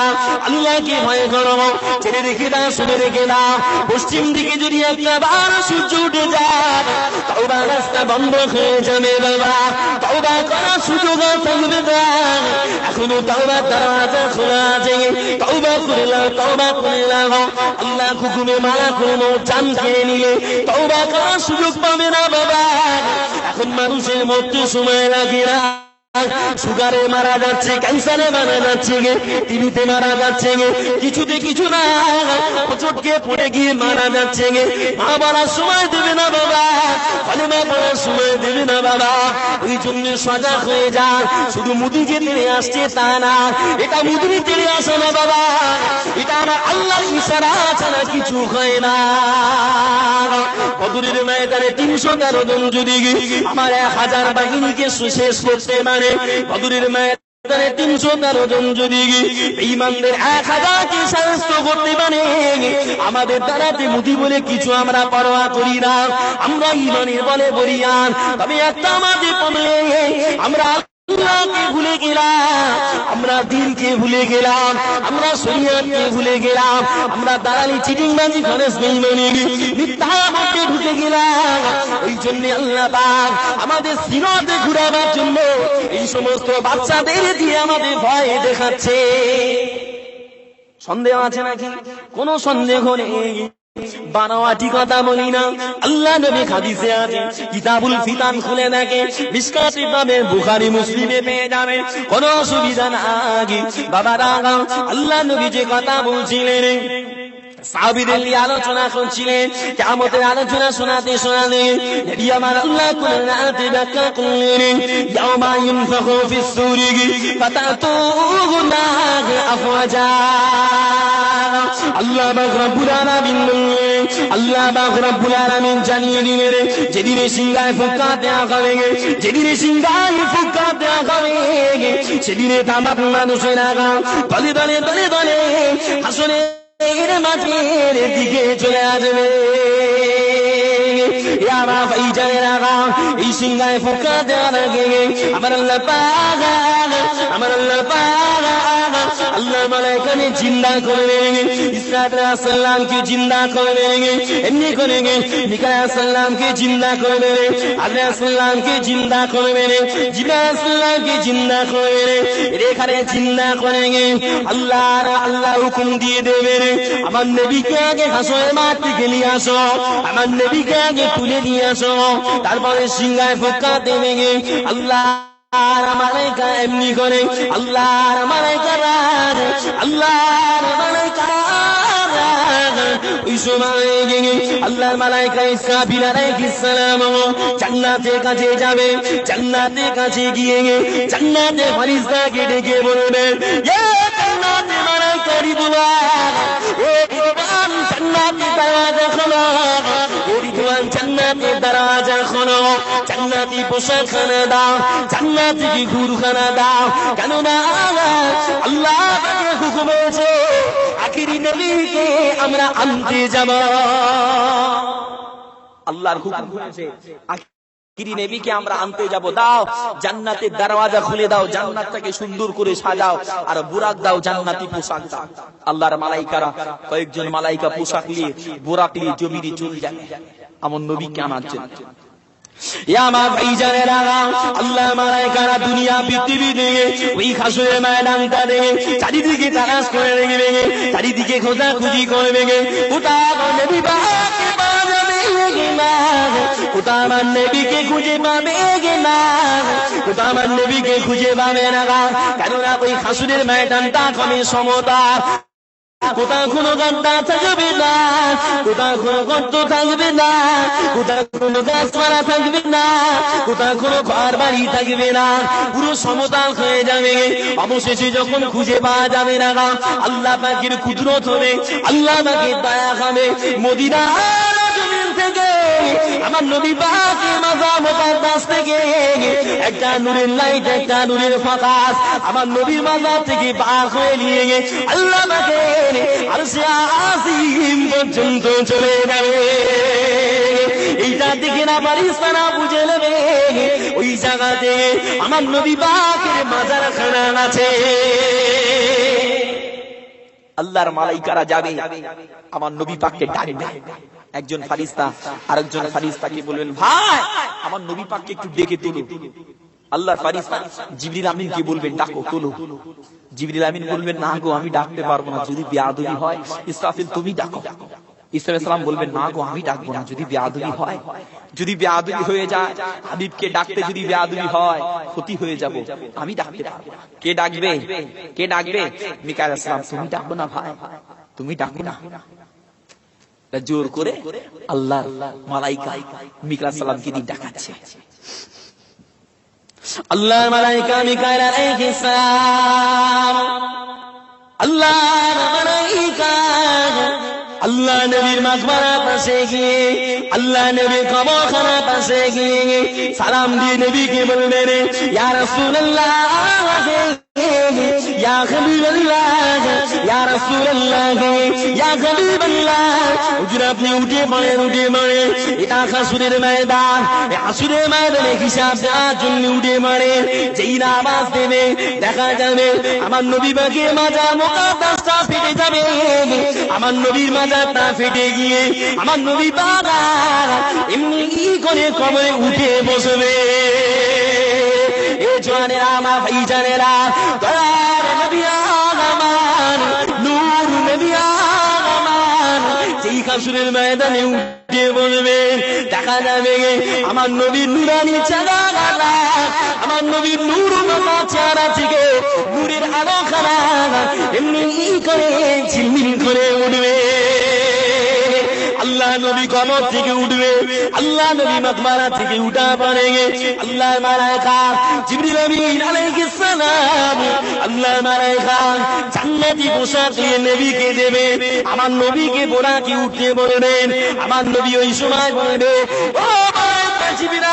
আল্লাহকে ভয় করো ছেড়ে রেখে দাও শুনে রেখে দাও পশ্চিম দিকে যদি একটা বার সূর্য উঠে যায় তওবা রাস্তা বন্ধ হয়ে যাবে বাবা তওবা করার সুযোগ থাকবে না এখনো তওবার দরজা খোলা আছে তওবা করে নাও আল্লাহ হুকুমে মানা করো জান খেয়ে নিলে তওবা করার সুযোগ পাবে না বাবা এখন মানুষের মরতে সময় লাগে না সুগারে মারা যাচ্ছে ক্যান্সারে মারা যাচ্ছে টিভিতে মারা যাচ্ছে কিছুতে কিছু না চটকে পড়ে গিয়ে মারা যাচ্ছে মা বলার সময় দেবে না বাবা কলেমা পড়ার সময় দেবে না বাবা ওই জন্য সজাগ হয়ে যান শুধু মুদিকে তেড়ে আসছে তা না এটা মুদির তেড়ে আসে না বাবা এটা আমার আল্লাহর ইশারা ছাড়া কিছু হয় না বদরের ময়দানে 313 জন যদি আমার 1000 বাহিনীকে শেষ করতে মানে বদরের ময়দানে 313 জন যদি ঈমানদের 1000 কে শেষ করতে মানে আমাদের দ্বারাতে মুদি বলে কিছু আমরা পরোয়া করি না আমরা ঈমানের বলে বলিয়ান তবে একটা আমাদের পড়লে আমরা আল্লাহকে ভুলে গেলাম আমরা দ্বীনকে ভুলে গেলাম আমরা শরীয়তকে ভুলে গেলাম আমরা দালালি চিটিংবাজি খরচ বেঈমানি মিথ্যার মধ্যে ঢুকে গেলাম ওই জন্য আল্লাহ পাক আমাদের সিরাতে ঘুরাবার জন্য এই সমস্ত বাচ্চাদের দিয়ে আমাদের ভয় দেখাচ্ছে সন্দেহ আছে নাকি কোনো সন্দেহ নেই বানাওয়াটি কথা বলি না আল্লাহ নবী হাদিসে আছে কিতাবুল ফিতান খুলে দেখে মিশকাত ইমামে বুখারী মুসলিমে পেয়ে যাবে কোনো অসুবিধা নাই বাবারা আল্লাহ নবী যে কথা বলছিলেন সাহাবীদের নিয়ে আলোচনা করছিলেন কিয়ামতের আলোচনা শোনাতে নবী আমার আল্লাহ কোরআনে ব্যাখ্যা করলেন ইয়াউমা ইউনফাখু ফিস সূরি ফাতাতুনা আফওয়াজা আল্লাহ পাক রব্বুল আলামিন বললেন আল্লাহ পাক রব্বুল আলামিন জানিয়ে দিলেন যেদিনে সিংহায় ফুঁকা দেওয়া হবে যেদিনে সিংহায় ফুঁকা দেওয়া হবে সেদিনে তামাম মানুষেরা দলে দলে দলে দলে হাসরে এর মাঝের দিকে চলে আসবে আমার ভাইজানেরা এই সিংহায় ফুঁকা দেওয়ার আগে আমার আল্লাহ পাক আল্লাহ মালায়েকাকে জিন্দা করবেন ইসরাফিল আলাইহিস সালামকে জিন্দা করবেন এমনি করে মিকাঈল আলাইহিস সালামকে জিন্দা করবেন আজরাইল আলাইহিস সালামকে জিন্দা করবেন জিবরাইল আলাইহিস সালামকে জিন্দা করবেন এখানে জিন্দা করেন আল্লাহ হুকুম দিয়ে দেবেন আমার নবীকে আগে হাসরের মাঠ থেকে নিয়ে আসো আমার নবীকে আগে তুলে নিয়ে আসো তারপরে সিংহায় ফুঁকা দেবেন আল্লাহ আর মালায়েকা এমনি করে আল্লাহর মালায়েকারা ওই সময় আল্লাহর মালায়েকা ইসরাফিল আলাইহিস সালাম জান্নাতের কাছে যাবে জান্নাতের কাছে গিয়ে জান্নাতের ফেরেশতাকে ডেকে বলবেন ইয়া জান্নাতের মালায়েকা রিদওয়ান ও রিদওয়ান জান্নাতের দরজা খোলো রিদওয়ান জান্নাতের দরজা খোলো জান্নাতি পোশাকখানা দাও জান্নাতি ঘুরখানা দাও কেন না আল্লাহ পাকের হুকুম হয়েছে আখিরি নবীকে আমরা আনতে যাব আল্লাহর হুকুম হয়েছে আখিরি নবীকে আমরা আনতে যাব দাও জান্নাতের দরওয়াজা খুলে দাও জান্নাতটাকে সুন্দর করে সাজাও আর বুরাক দাও জান্নাতি পোশাক দাও আল্লাহর মালায়েকারা কয়েকজন মালায়েকা পোশাক নিয়ে বুরাক নিয়ে জমিনে চলে যায় আমার নবীকে আনার জন্য আমার ভাইজানেরা আল্লাহ মালায়েকারা দুনিয়া পৃথিবী দিয়ে ওই হাসরের ময়দানটা দেখে চারিদিকে তালাশ করে রেখে চারিদিকে খোঁজাখুঁজি করবে ওটা নবী পাককে পাওয়া যাবে না ওটা আমার নবীকে খুঁজে পাবে না ওটা আমার নবীকে খুঁজে পাবে না কেননা ওই হাসরের ময়দানটা কমে সমতা কোথাও কোনো গান্ডা থাকবে না কোথাও কোনো গর্ত থাকবে না কোথাও কোনো গাছপালা থাকবে না কোথাও কোনো ঘর বাড়ি থাকবে না পুরো সমতল হয়ে যাবে অবশেষে যখন খুঁজে পাওয়া যাবে না আল্লাহ পাকের কুদরত হবে আল্লাহ পাকের দয়া হবে মদিনার জমিন থেকে আমার নবী পাকের মাজার মুকাদ্দাস থেকে একটা নূরের লাইট একটা নূরের ফোকাস আমার নবীর মাজার থেকে বার হয়ে নিয়ে আল্লাহ পাকের আরশে আজিম পর্যন্ত চলে যাবে এইটা দেখে না পারিস না বুঝে নেবে ওই জায়গাতে আমার নবী পাকের মাজার খানা আছে। আল্লাহর মালাইকারা যাবে আমার নবী পাককে ডাকবে। একজন ফারিস্তা আরেকজন ফারিস্তাকে বলবেন, ভাই আমার নবী পাককে একটু ডেকে তুলো। আল্লাহর ফারিস্তা জিবরিল আমিনকে বলবেন, ডাকো, তোলো। জিবরিল আমিন বলবেন, না গো আমি ডাকতে পারবো না, যদি বেয়াদবি হয়। ইসরাফিল তুমি ডাকো। ঈসা আলাইহিস সালাম বলবেন, না গো আমি ডাকবো না, যদি বেয়াদবি হয়। যদি বেয়াদবি হয়ে যায়, হাবিবকে ডাকতে যদি বেয়াদবি হয়, ক্ষতি হয়ে যাব, আমি ডাকতে পারবো না। কে ডাকবে? কে ডাকবে? মিকাইল আলাইহিস সালাম, তুমি ডাকো না ভাই, তুমি ডাকো না। জোর করে আল্লাহর মালাইকা মিকাইল আলাইহিস সালামকে দিয়ে ডাকাচ্ছে। আল্লাহর মালাইকা মিকাইল আলাইহিস সালাম, আল্লাহর মালাইকা আল্লাহ নবীর মাকবারার পাশে গিয়ে, আল্লাহ নবীর কবরখানার পাশে গিয়ে সালাম দিয়ে নবীকে বলবেন, ইয়া রাসূলুল্লাহ, ইয়া হাবিবাল্লাহ, ইয়া রাসূলুল্লাহ, ইয়া হাবিবাল্লাহ। হুজুর আপনি উঠে পড়েন, উঠে পড়েন। এটা হাসরের ময়দান, এই হাসরের ময়দানে হিসাব দেওয়ার জন্য উঠে পড়েন। যেই না আওয়াজ দেবে দেখা যাবে আমার নবী পাকের মাজার মুকাদ্দাসটা ফেটে যাবে। আমার নবীর মাজারটা ফেটে গিয়ে আমার নবী পাক এমনি করে কবরে উঠে বসবে। এ জওয়ানেরা, আমার ভাইজানেরা, দয়ার নবী আমার, নূর নবী আমার, যেই হাসরের ময়দানে উঠে বলবে দেখা যাবে আমার নবীর নূরানি চেহারা, আমার নবীর নূর মাতা চেহারা থেকে নূরের আলো খানা এমনি করে ঝিলমিল করে উঠবে। আল্লাহ নবী কবর থেকে উঠবে, আল্লাহ নবী মাকবারা থেকে উঠা পড়ে আল্লাহর মালাইকা জিবরিল আমিন আলাইহিস সালাম, আল্লাহর মালাইকা জান্নাতি পোশাক দিয়ে নবীকে দেবে। আমার নবীকে বোরাকে উঠতে বলবেন। আমার নবী ওই সময় বলবে, ও মালাইকা জিবরিল,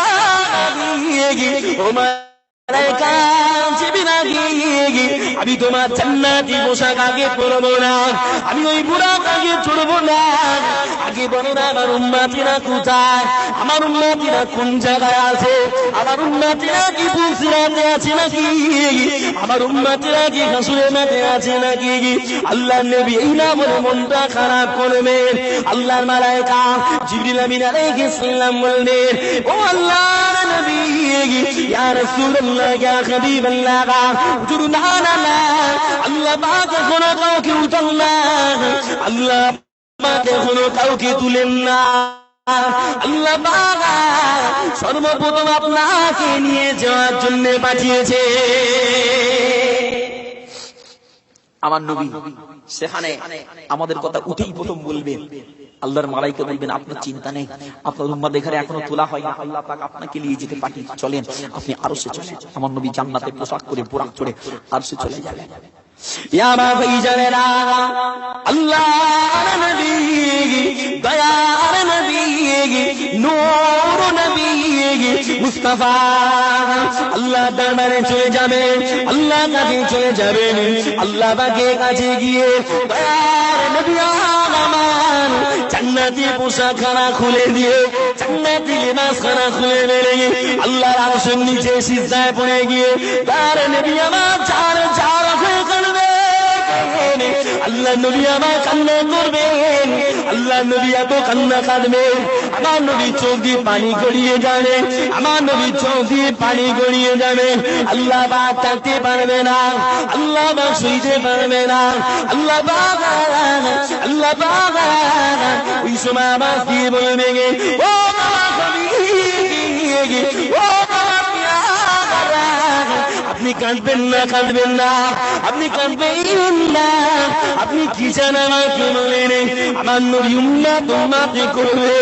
ও মালাইকা জিবরিল, আমি তোমার জান্নাতি পোশাক আগে পরবো না, আমি ওই বুরাক আগে চড়বো না। আগে বলো না আমার উম্মতিরা কোথায়, আমার উম্মতিরা কোন জায়গায় আছে, আমার উম্মতিরা কি পুলসিরাতে আছে নাকি, আমার উম্মতিরা কি হাসরের মাঠে আছে নাকি। আল্লাহর নবী এই না বলে মনটা খারাপ করবেন। আল্লাহর মালাইকা জিবরিল আমিন আলাইহিস সালাম বললেন, ও আল্লাহর নবী, ইয়া রাসূলুল্লাহ, ইয়া হাবিবাল্লাহ, হুজুর না না না, আল্লাহ পাক এখনো কাউকে উঠান না, আল্লাহ পাক এখনো কাউকে তুলেন না। আল্লাহ পাক সর্বপ্রথম আপনাকে নিয়ে যাওয়ার জন্য পাঠিয়েছে। আমার নবী সেখানে আমাদের কথা উঠেই প্রথম বলবেন। আল্লাহর মালাইকা বলবেন, আপনার চিন্তা নেই, আপনার উম্মাত এখানে এখনো তোলা হয় না, আল্লাহ পাক আপনাকে নিয়ে যেতে পাঠিয়ে চলেন, আপনি আরশে চলেন। আমার নবী জান্নাতে পোশাক করে বোরাক চড়ে আরশে চলে যাবেন। ইয়া মা ভাইজানেরা, আল্লাহর নবী, দয়ার নবী, নূর নবী মুস্তাফা আল্লাহ দরবারে চলে যাবেন, আল্লাহ কাছে চলে যাবেন। আল্লাহ পাকের কাছে গিয়ে দয়ার নবী আমার জান্নাতি পোশাকখানা খুলে দিয়ে, জান্নাতি লিবাসখানা খুলে মেরে আল্লাহর আরশের নিচে সিজদায় পড়ে গিয়ে দয়ার নবী আমার চার চার হয়ে কাঁদবে। আল্লাহ নবী আমার কান্না করবেন, আল্লাহ নবী এত কান্না কাঁদবে, আমার নবী চোখ দিয়ে পানি গড়িয়ে যাবে, আমার নবী চোখ দিয়ে পানি গড়িয়ে যাবে। আল্লাহ পাক থাকতে পারবে না, আল্লাহ পাক সইতে পারবে না। আল্লাহ পাক ওই সময় আওয়াজ দিয়ে বলবে, ও বাবা কবি, ও আপনি কাঁদবেন না, কাঁদবেন না, আপনি কাঁদবেন না, আপনি কি চান আমাকে বলেন। আমার নবী উম্মাত উম্মাত করবে,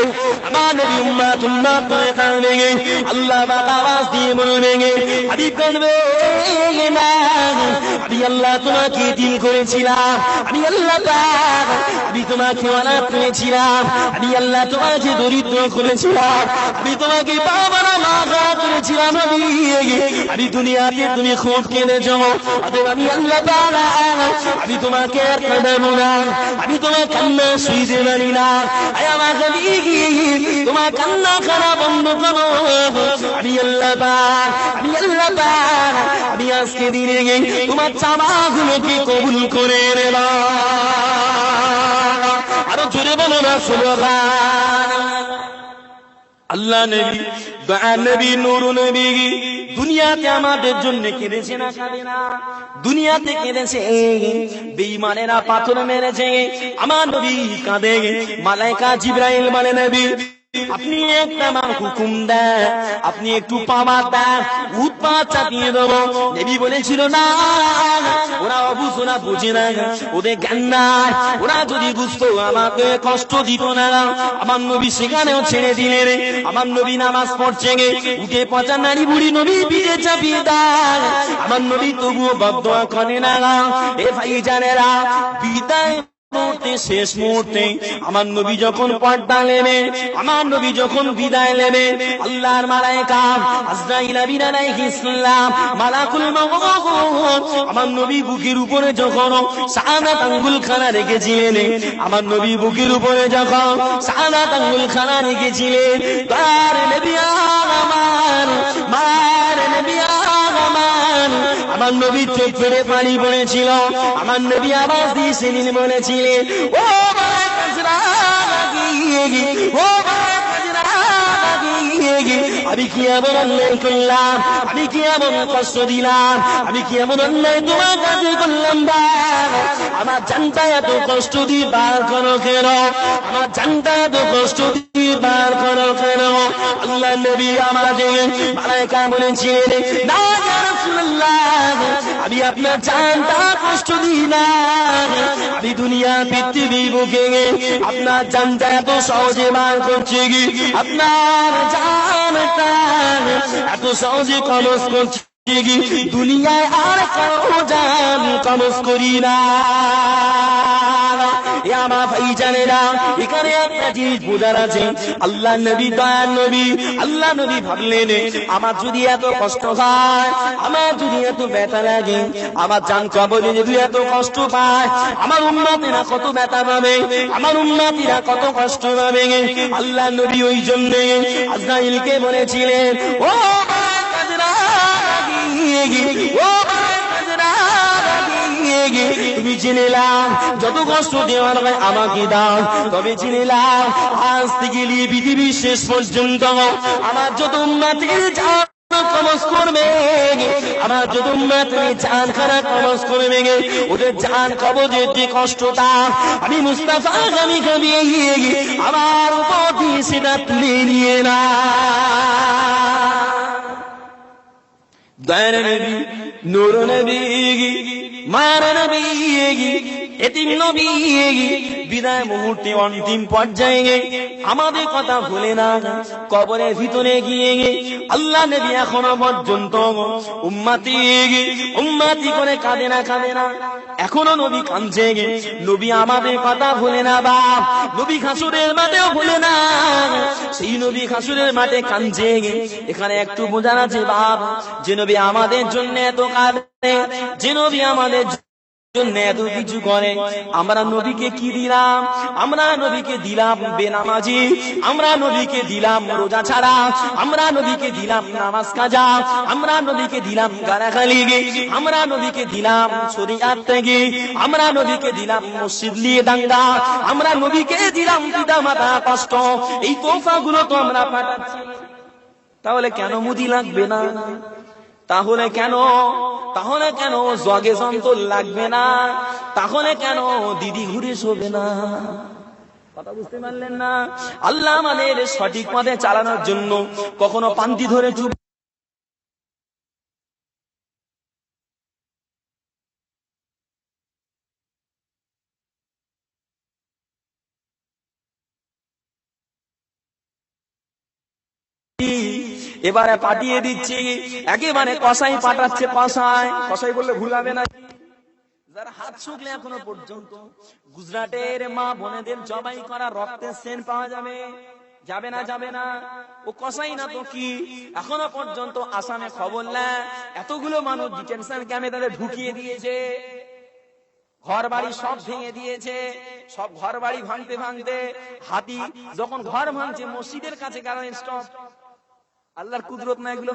আমার নবী উম্মাত উম্মাত করে কাঁদবে। আল্লাহ পাক আওয়াজ দিয়ে বলবে, হাবিব কাঁদবে না, আমি আল্লাহ তোমাকে দিন করেছিলাম, আমি আল্লাহ পাক আমি তোমাকে অনাথ করেছিলাম, আমি আল্লাহ তোমাকে দরিদ্র করেছিলাম, আমি তোমাকে বাবারা মাগা করেছিলাম, আমি দুনিয়াতে তুমি খুব কেঁদেছ, আমি আল্লাহ পাক আমি তোমাকে আর কাঁদাবো না, আমি তোমার কান্না শুইতে পারি না, আমাকে তোমার কান্না খারাপ বন্ধ করো, আমি আল্লাহ পাক আমি আল্লাহ পাক আমি আজকে দিনে তোমার চাওয়াগুলোকে কবুল করে নিলাম। আরো জোরে বলো না সুবহান। আল্লাহ নবী, দয়া নবী, নূর নবী দুনিয়াতে আমাদের জন্য কেঁদেছে না কাঁদে না? দুনিয়াতে কেঁদেছে, বেঈমানেরা পাথর মেরেছে, আমার নবী কাঁদে। মালায়েকা জিবরাইল বলে নবী আপনি একটা আমার হুকুম দেন, আপনি একটু পাওয়া দেন, উট পা চাপিয়ে দেবো। নবী বলেছিল না, ওরা অবুঝ, ওরা বুঝে না, ওদের জ্ঞান নাই, ওরা যদি বুঝতো আমাকে কষ্ট দিত না। আমার নবী সেখানেও ছেড়ে দিলেন। আমার নবী নামাজ পড়ছে, উঠে পচা নারী বুড়ি নবী পিঠে চাপিয়ে দেয়, আমার নবী তবুও বদদোয়া করে না। এ ভাই জানেরা, বিদায় মুহূর্তে, শেষ মুহূর্তে আমার নবী যখন পর্দা নেবে, আমার নবী যখন বিদায় নেবে, আল্লাহর মালায়েকা আজরাইল আলাইহিস সালাম মালাকুল মউত আমার নবী বুকের উপরে যখন শাহাদাত আঙ্গুল খানা রেখেছিলেন, আমার নবী বুকের উপরে যখন শাহাদাত আঙ্গুল খানা রেখেছিলেন, তার নবী আমার মার নবী আমার নবী চোখ ফেলে পানি পড়েছিল। আমার নবী আওয়াজ দিয়ে সেদিন বলেছিলেন, ও আমি কি এমন অন্যায় করলাম, আমি কি এমন কষ্ট দিলাম, আমি কি এমন অন্যায় তোমার কাছে করলাম, আমার জানটা এত কষ্ট দিয়ে বার করো কেন, আমার জানটা এত কষ্ট দিয়ে বার করো কেন? আল্লাহ নবী আমাদের মালায়েকা বলেছিলেন, না ইয়া রাসূলুল্লাহ, আমি আপনার জানটা কষ্ট দিই না, আমি দুনিয়া পৃথিবী বুকে আপনার জানটা এত সহজে বার করছে, আপনার জানটা এত সহজে কবজ করছে, দুনিয়ায় আর কারো জান কবজ করি না। আমার ভাই জানেরা, এখানে একটা জিনিস বোঝার আছে, আল্লাহ নবী দয়ার নবী, আল্লাহ নবী ভাবলেন আমার যদি এত কষ্ট হয়, আমার যদি এত ব্যথা লাগে, আমার জান কবরে যদি এত কষ্ট পায়, আমার উম্মতেরা কত ব্যথা পাবে, আমার উম্মতিরা কত কষ্ট পাবে। আল্লাহ নবী ওই জন্য আজরাইলকে বলেছিলেন, ও তুমি চিনিলাম যত কষ্ট দেওয়ার হয় আমাকে দাও, তবে চিনিলাম আজ থেকে নিয়ে পৃথিবীর শেষ পর্যন্ত আমার যত উম্মতের জান কবজ করবে, আমার যত উম্মতের জান খানা কবজ করবে, ওদের জান কবজের যে কষ্টটা আমি মুস্তাফা আমি কবি আমার উপর দিয়ে সেটা তুলে নিয়ে না। দয়ার নবী, নূর নবী, মার নবী, এতিম নবী বিদায় মুহূর্তে অন্তিম পর্যায়ে আমাদের কথা ভুলে না, কবরের ভিতরে গিয়ে আল্লাহ নবী এখনো পর্যন্ত উম্মতি উম্মতি করে কাঁদে না, কাঁদে না, এখনো নবী কাঁদছে। নবী আমাদের কথা ভুলে না, বাপ নবী হাসরের মাঠেও ভুলে না, সেই নবী হাসরের মাঠে কাঁদছে। এখানে একটু বোঝার আছে বাপ, যে নবী আমাদের জন্য এত কাঁদে, যে নবী আমাদের জন্য এত কিছু করে, আমরা নবীকে কি দিলাম? আমরা নবীকে দিলাম বেনামাজি, আমরা নবীকে দিলাম রোজা ছাড়া, আমরা নবীকে দিলাম নামাজ কাজা, আমরা নবীকে দিলাম গালাগালি, আমরা নবীকে দিলাম শরীয়ত থেকে, আমরা নবীকে দিলাম মসজিদ নিয়ে দাঙ্গা, আমরা নবীকে দিলাম পিতা মাতা কষ্ট। এই তোফাগুলো তো আমরা পাঠাচ্ছি, তাহলে কেন মুদি লাগবে না? তাহলে কেন জগে যন্ত্র লাগবে না? তাহলে কেন দিদি ঘুরে শোবে না? কথা বুঝতে পারলেন না? আল্লাহ আমাদের সঠিক পথে চালানোর জন্য কখনো পান্তি ধরে চুপ এবারে পাঠিয়ে দিচ্ছি, একেবারে কসাই পাঠাচ্ছে, কসাই বললে ভুল হবে না। যার হাত শুকলে এখনো পর্যন্ত গুজরাটের মা বোনেদের জবাই করা রক্তের সেন পাওয়া যাবে, যাবে না যাবে না? ও কসাই না তো কি? এখনো পর্যন্ত আসামে খবর না, এতগুলো মানুষ ডিটেনশন ক্যাম্পে তাদের ঢুকিয়ে দিয়েছে, ঘর বাড়ি সব ভেঙে দিয়েছে, সব ঘর বাড়ি ভাঙতে ভাঙতে হাতি যখন ঘর ভাঙছে মসজিদের কাছে কারণ স্টপ। আল্লাহর কুদরত না এগুলো,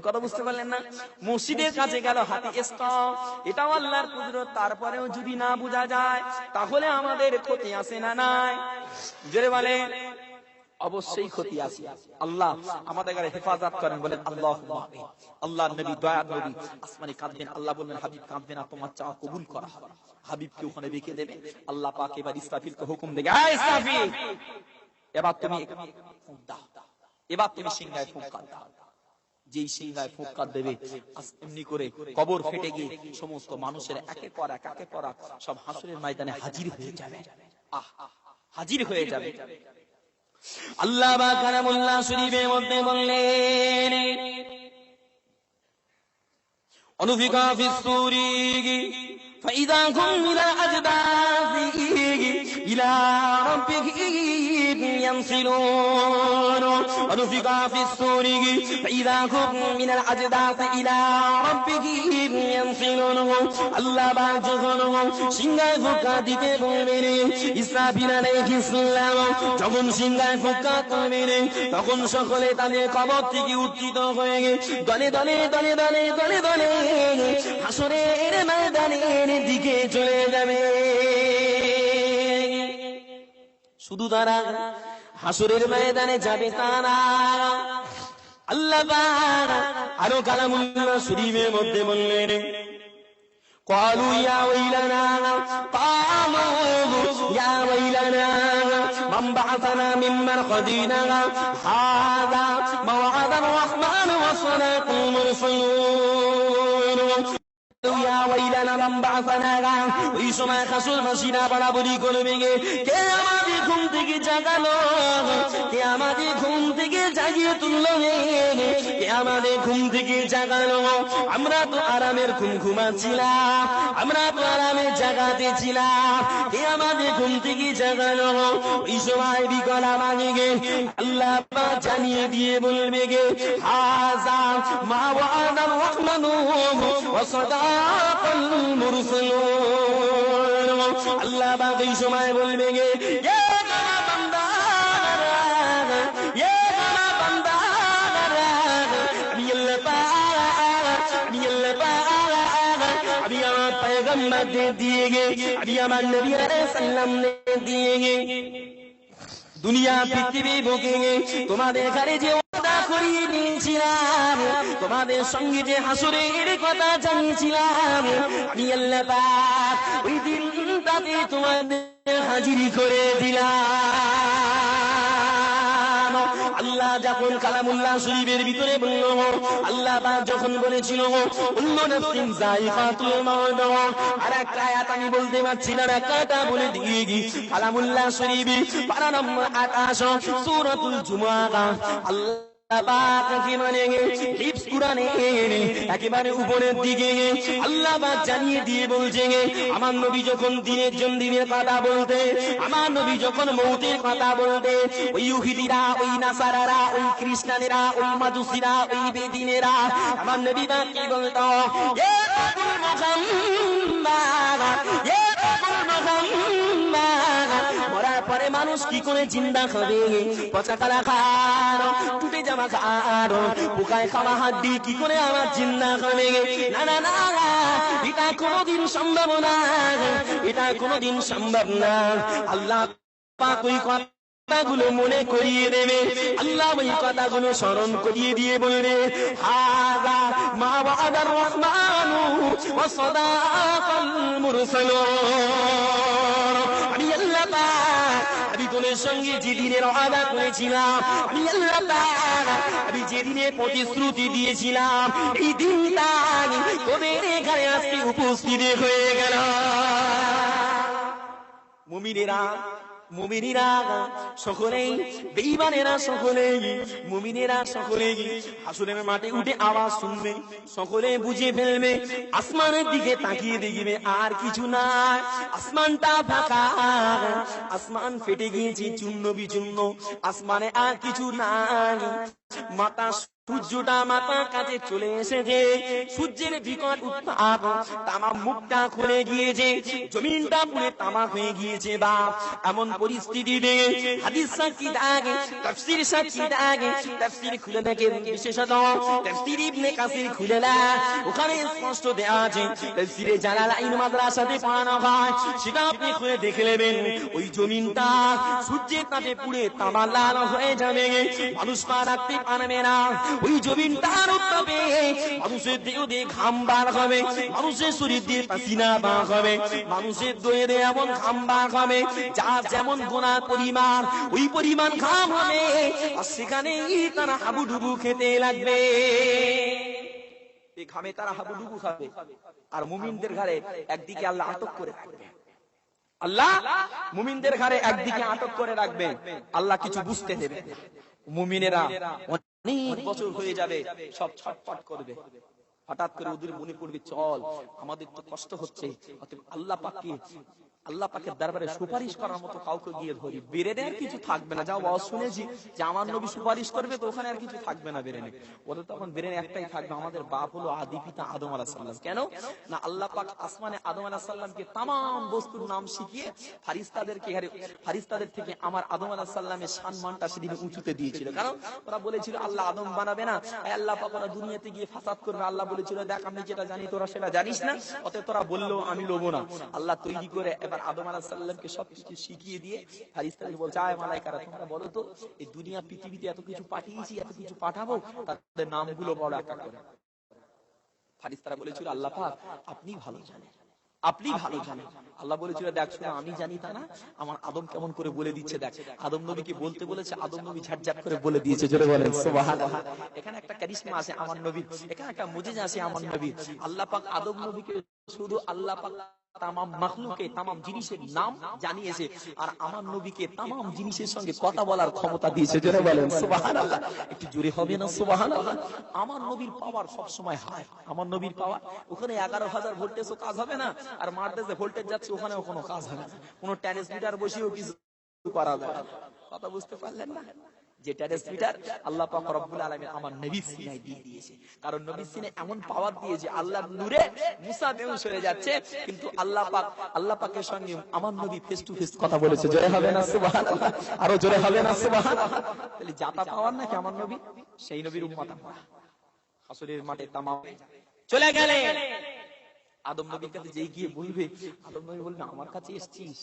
কথা বুঝতে পারলেন না? মসজিদের কাছে গেল হাতি স্টপ, এটাও আল্লাহর কুদরত। তারপরেও যদি না বোঝা যায় তাহলে আমাদের ক্ষতি আছে না নাই? জোরে বলে অবশ্যই ক্ষতি আছে। আল্লাহ আমাদের হেফাজত করেন, বলেন আল্লাহুম্মা আমিন। আল্লাহ নবী দয়ার নবী আসমানে কাঁদবেন, আল্লাহ বলবেন হাবিব কাঁদবে না, তোমার চাওয়া কবুল করা হবে। হাবিবকে ওখানে রেখে দেবে, আল্লাহ পাক এবার ইসরাফিলকে হুকুম দেবে, এই ইসরাফিল এবার তুমি ফুঁক দাও, এবার তুমি সিংহায় ফুঁক দাও। যেই সিংহায় ফুঁক দেবে এমনি করে কবর ফেটে গিয়ে সমস্ত মানুষের একের পর এক সব হাসরের ময়দানে হাজির হয়ে যাবে, হাজির হয়ে যাবে। আল্লাহ পাক কালামুল্লাহ শরীফের মধ্যে বললেন, অনুফিকা ফিস সূরি ফাইদা হুম মিনা আজদাসি ইলা রাব্বিহিম ইয়ানসিলুন। অনুফিকা ফিস সূরি ফাইদা হুম মিনা আজদাসি ইলা রাব্বিহিম ইয়ানসিলুন। আল্লাহ পাক যখন সিংহায় ফুঁকা দিতে বলবেন, ইসরাফিল আলাইহিস সালাম যখন সিংহায় ফুঁকা করবেন, তখন সকলে তাদের কবর থেকে উত্থিত হয়ে দলে দলে দলে দলে দলে দলে হাসরের ময়দানের দিকে চলে যাবে। শুধু তারা হাসরের ময়দানে যাবে তা না, আল্লাহ পাক আরো কালামুল্লাহ শরীফের মধ্যে বললেন, قالوا يا ويلنا قالوا يا ويلنا من بعثنا من مرقدنا هذا موعد الرحمن وصدق المرسلون। ওই সময় হাসুর মাসিরা বরাবরি করবে, কে আমাদের ঘুম থেকে জাগালো, কে আমাদের ঘুম থেকে জাগিয়ে তুললো, কে আমাদের ঘুম থেকে জাগালো? আমরা তো আরামের ঘুম ঘুমাচ্ছিলাম, আমরা তো আরামের জাগাতে ছিলাম, কে আমাদের ঘুম থেকে জাগালো? ওই সময় বিকলা মাগে গে আল্লাহ পাক জানিয়ে দিয়ে বলবে গে, হাযা মা ওয়াদার রহমানু ওয়া সাদাকাল মুরসালুন। আল্লাহ পাক এই সময় বলবে গে, ইয়া বান্দা ইয়া বান্দা, আমি আল্লাহ পাক, আমি আল্লাহ পাক, আমি আমার পয়গম্বরদের দিয়ে গে, আমি আমার নবী আলাইহিস সালাম দিয়ে গে দুনিয়া পৃথিবী বুকে তোমাদের ঘরে যে ওয়াদা করিয়ে নিয়েছিলাম, তোমাদের সঙ্গে যে হাসরের কথা জানিয়েছিলাম, আমি আল্লাহ পাক ওই দিনটাতে তোমাদের হাজির করে দিলাম। আল্লাহ যখন কালামুল্লাহ শরীফের ভিতরে বলল, আল্লাহ পাক যখন বলেছিল কুল্লু নাফসিন যায়িকাতুল মাউত, আর একটা আয়াত আমি বলতে পারছি না, একটা বলে দিয়ে কালামুল্লাহ শরীফ পারা নম্বর 28 সূরাতুল জুমআহ। আল্লাহ পাক হিফজ কুরআনে একেবারে উপরের দিকে আল্লাহ পাক জানিয়ে দিয়ে বলছে, আমার নবী যখন দিনের কথা বলতে, আমার নবী যখন মৌতের কথা বলতে, ওই ইহুদিরা, ওই নাসারারা, ওই খ্রিস্টানেরা, ওই মাজুসিরা, ওই বেদিনেরা আমার নবী পাক কি বলতো, ইয়া আবুল মুহাম্মদ, ইয়া আবুল মুহাম্মদ, মরার পরে মানুষ কি করে জিন্দা হবে? পচা কালা খার, টুটে জামা খার, পোকায় খাওয়া হাড্ডি কি করে আমার জিন্দা হবে? না না না, এটা কোনোদিন সম্ভব না, এটা কোনোদিন সম্ভব না। আল্লাহ পাক ওই কথাগুলো মনে করিয়ে দেবে, আল্লাহ ওই কথাগুলো স্মরণ করিয়ে দিয়ে বলবে, হাযা মা ওয়াদার রহমানু ওয়া সাদাকাল মুরসালুন। আমি আল্লাহ পাক আমি তোদের সঙ্গে যে দিনের ওয়াদা করেছিলাম, আমি আল্লাহ পাক আমি যে দিনের প্রতিশ্রুতি দিয়েছিলাম, এই দিনটা তোদের এখানে আজকে উপস্থিত হয়ে গেল। মুমিনেরা মুমিনেরা সকলেই, বেঈমানেরা সকলেই, মুমিনেরা সকলেই হাসরের মাঠে উঠে আওয়াজ শুনবে, সকলে বুঝে ফেলবে, আসমানের দিকে তাকিয়ে দেখবে আর কিছু নাই, আসমানটা ফাঁকা, আসমান ফেটে গিয়েছে চূর্ণ বিচূর্ণ, আসমানে আর কিছু নাই। মাতা সূর্যটা মাথার কাছে চলে এসেছে, সূর্যের বিকট উত্তাপ তামাম মুখটা খুলে গিয়েছে, জমিনটা পুরো তামাক হয়ে গিয়েছে। বাপ, এমন পরিস্থিতিতে হাদিস সাক্ষী থাকে, তাফসীর সাক্ষী থাকে, তাফসীর খুলে দেখেন, বিশেষত তাফসীর ইবনে কাসির খুলে না, ওখানে স্পষ্ট দেওয়া আছে, তাফসীরে জালালাইন মাদ্রাসাতে পড়ানো হয়, সেটা আপনি খুলে দেখে নেবেন। ওই জমিনটা সূর্যের তাপে পুড়ে তামা লাল হয়ে যাবে, মানুষ পা রাখতে পারবে না। ওই জমিনটার উত্তাপে মানুষের দেহ দিয়ে ঘাম বার হবে, মানুষের শরীর দিয়ে পাসিনা বার হবে, মানুষের দেহে দিয়ে এমন ঘাম বার হবে, যার যেমন গুনার পরিমাণ ওই পরিমাণ ঘাম হবে, আর সেখানেই তারা হাবুডুবু খেতে লাগবে। এই ঘামে তারা হাবুডুবু খাবে। আর মুমিনদের ঘাড়ে একদিকে আল্লাহ আটক করে রাখবে, আল্লাহ মুমিনদের ঘাড়ে একদিকে আটক করে রাখবে, আল্লাহ কিছু বুঝতে দেবে। মুমিনেরা অনেক বছর হয়ে যাবে, সব ছটফট করবে, হঠাৎ করে ওদের মনে পড়বে, চল আমাদের তো কষ্ট হচ্ছে, আল্লাহ পাকের দরবারে সুপারিশ করার মতো কাউকে গিয়ে ধরি, বেরেনে আর কিছু থাকবে না। যাও আওয়াজ শুনেছি যে আমার নবী সুপারিশ করবে, তো ওখানে আর কিছু থাকবে না বেরেনে, ওদের তখন বেরেনে একটাই থাকবে, আমাদের বাপ হলো আদি পিতা আদম আলাইহিস সালাম। কেন না, আল্লাহ পাক আসমানে আদম আলাইহিস সালামকে तमाम বস্তুর নাম শিখিয়ে ফারিস্তাদের থেকে আমার আদম আলাইহিস সালামের সম্মানটা সেদিন উঁচুতে দিয়েছিল। কারণ ওরা বলেছিল আল্লাহ আদম বানাবে না, আল্লাহ পাক ওরা দুনিয়াতে গিয়ে ফাসাদ করবে। আল্লাহ বলেছিল, দেখ আমি যেটা জানি তোরা সেটা জানিস না, অতএব তোরা বললো আমি লবো না। আল্লাহ তৈরি করে এবার আদম আলাইহিস সালামকে সবকিছু শিখিয়ে দিয়ে ফারিস্তাদের বলছে, আয় মালায়েকারা তোমরা বলো তো, এই দুনিয়া পৃথিবীতে এত কিছু পাঠিয়েছি, এত কিছু পাঠাবো, তাদের নামগুলো বড় একটা করে। ফারিস্তারা বলেছিল, আল্লাহ পাক আপনি ভালো জানেন, আপনি ভালো জানেন। আল্লাহ বলেছিল, দেখ শোনো, আমি জানি তা না, আমার আদম কেমন করে বলে দিচ্ছে দেখ। আদম নবীকে বলতে বলেছে, আদম নবী ঝাটঝাট করে বলে দিয়েছে। জোরে বলেন সুবহানাল্লাহ। এখানে একটা কারিশমা আছে আমার নবীর, এখানে একটা মুজিজা আছে আমার নবীর। আল্লাহ পাক আদম নবীকে শুধু আল্লাহ পাক তামাম মাখলুকে তামাম জিনিসের নাম জানিয়েছে, আর আমার নবীকে তামাম জিনিসের সঙ্গে কথা বলার ক্ষমতা দিয়েছে। জোরে বলেন সুবহানাল্লাহ। একটু জোরে হবে না সুবহানাল্লাহ? আমার নবীর পাওয়ার সব সময় হাই, আমার নবীর পাওয়ার। ওখানে 11,000 ভোল্টেজও কাজ হবে না, আর মার্কেটে ভোল্টেজ যাচ্ছে ওখানেও কোনো কাজ হবে না, কোনো ট্রান্সমিটার বসিয়েও কিছু করা যাবে না। কথা বুঝতে পারলেন না? যে ট্রান্সমিটার আল্লাহ পাক রব্বুল আলামিন আমার নবীর সিনায় দিয়ে দিয়েছে, কারণ নবীর সিনায় এমন পাওয়ার দিয়েছে, আল্লাহর নূরে মুসা বেহুশ হয়ে যাচ্ছে, কিন্তু আল্লাহ পাকের সঙ্গে আমার নবী ফেস টু ফেস কথা বলেছে। জোরে হবে না সুবহানাল্লাহ? আরো জোরে হবে না সুবহানাল্লাহ? তাহলে জাতা পাওয়ার নাকি আমার নবী, সেই নবীর উম্মত আমরা। হাসরের মাঠে তামাম চলে গেলে আদম নবীর কাছে যেই গিয়ে বলবে, আদম নবী বলবে, আমার কাছে এসেছিস,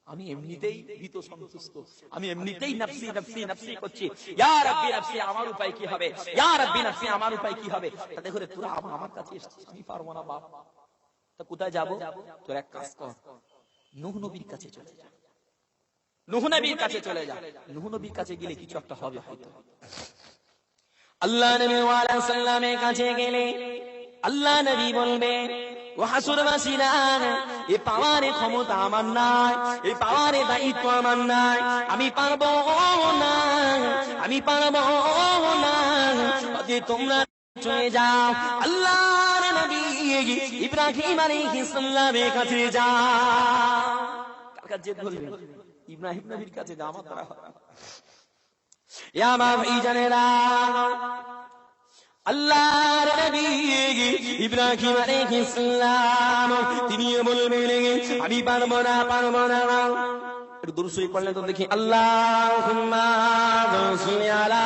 আমি এমনিতেই ভীত সন্তুষ্ট, আমি এমনিতেই নফসি নফসি নফসি করছি, ইয়া রাব্বি নফসি, আমার উপায় কি হবে, ইয়া রাব্বি নফসি, আমার উপায় কি হবে। তাতে করে তোরা আমার কাছে এসেছিস, আমি পারবো না বাপ, তা কোথায় যাব? তোরা এক কাজ কর, নূহ নবীর কাছে চলে যা, নূহ নবীর কাছে চলে যা। নূহ নবীর কাছে গেলে কিছু একটা হবে হয়তো। আল্লাহ নবী ওয়ালাইহিস সালামের কাছে গেলে আল্লাহ নবী বলবে, ও হাসরবাসীরা, এই পাওয়ারে ক্ষমতা আমার নাই, এই পাওয়ারে দায়িত্ব আমার নাই, আমি পারবো না, আমি পারবো না, যে তোমরা চলে যাও আল্লাহর নবী ইব্রাহিম আলাইহিস সালামের কাছে যাও। কার কাছে বলবে? ইব্রাহিম নবীর কাছে যাও, আমার দ্বারা হবে। ইয়া মা ভাইজানেরা, আল্লাহর নবী ইব্রাহিম আলাইহিস সালাম তিনি বলবেন, আমি পারবো না, পারবো না। একটু দরুদ শরীফ পড়লে তো দেখি, আল্লাহুম্মা সাল্লি আলা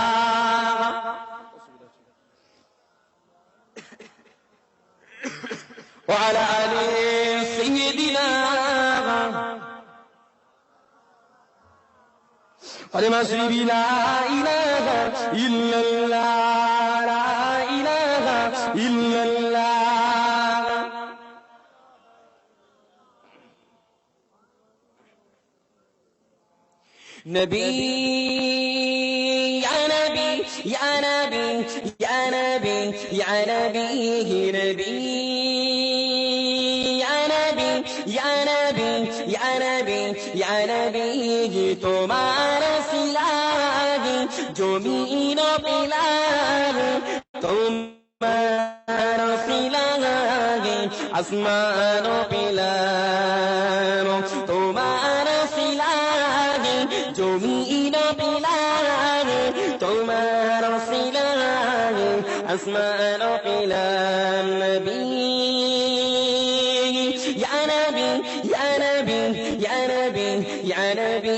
ওয়া আলা আলি সাইয়্যিদিনা কালিমা শ্রী লা ইলাহা ইল্লাল্লাহ, লা ইলাহা ইল্লাল্লাহ। নবী ইয়া নবী ইয়া নবী ইয়া নবী ইয়া নবী নবী ইয়া নবী ইয়া নবী ইয়া নবী তোমার সিলাগি জমিন পিলার তোমার সিলাগি আসমান পিলার তোমার সিলাগি জমিন পিলার তোমার সিলাগি আসমান পিলার নবী ইয়া নবী ইয়া নবী ইয়া নবী ইয়া নবী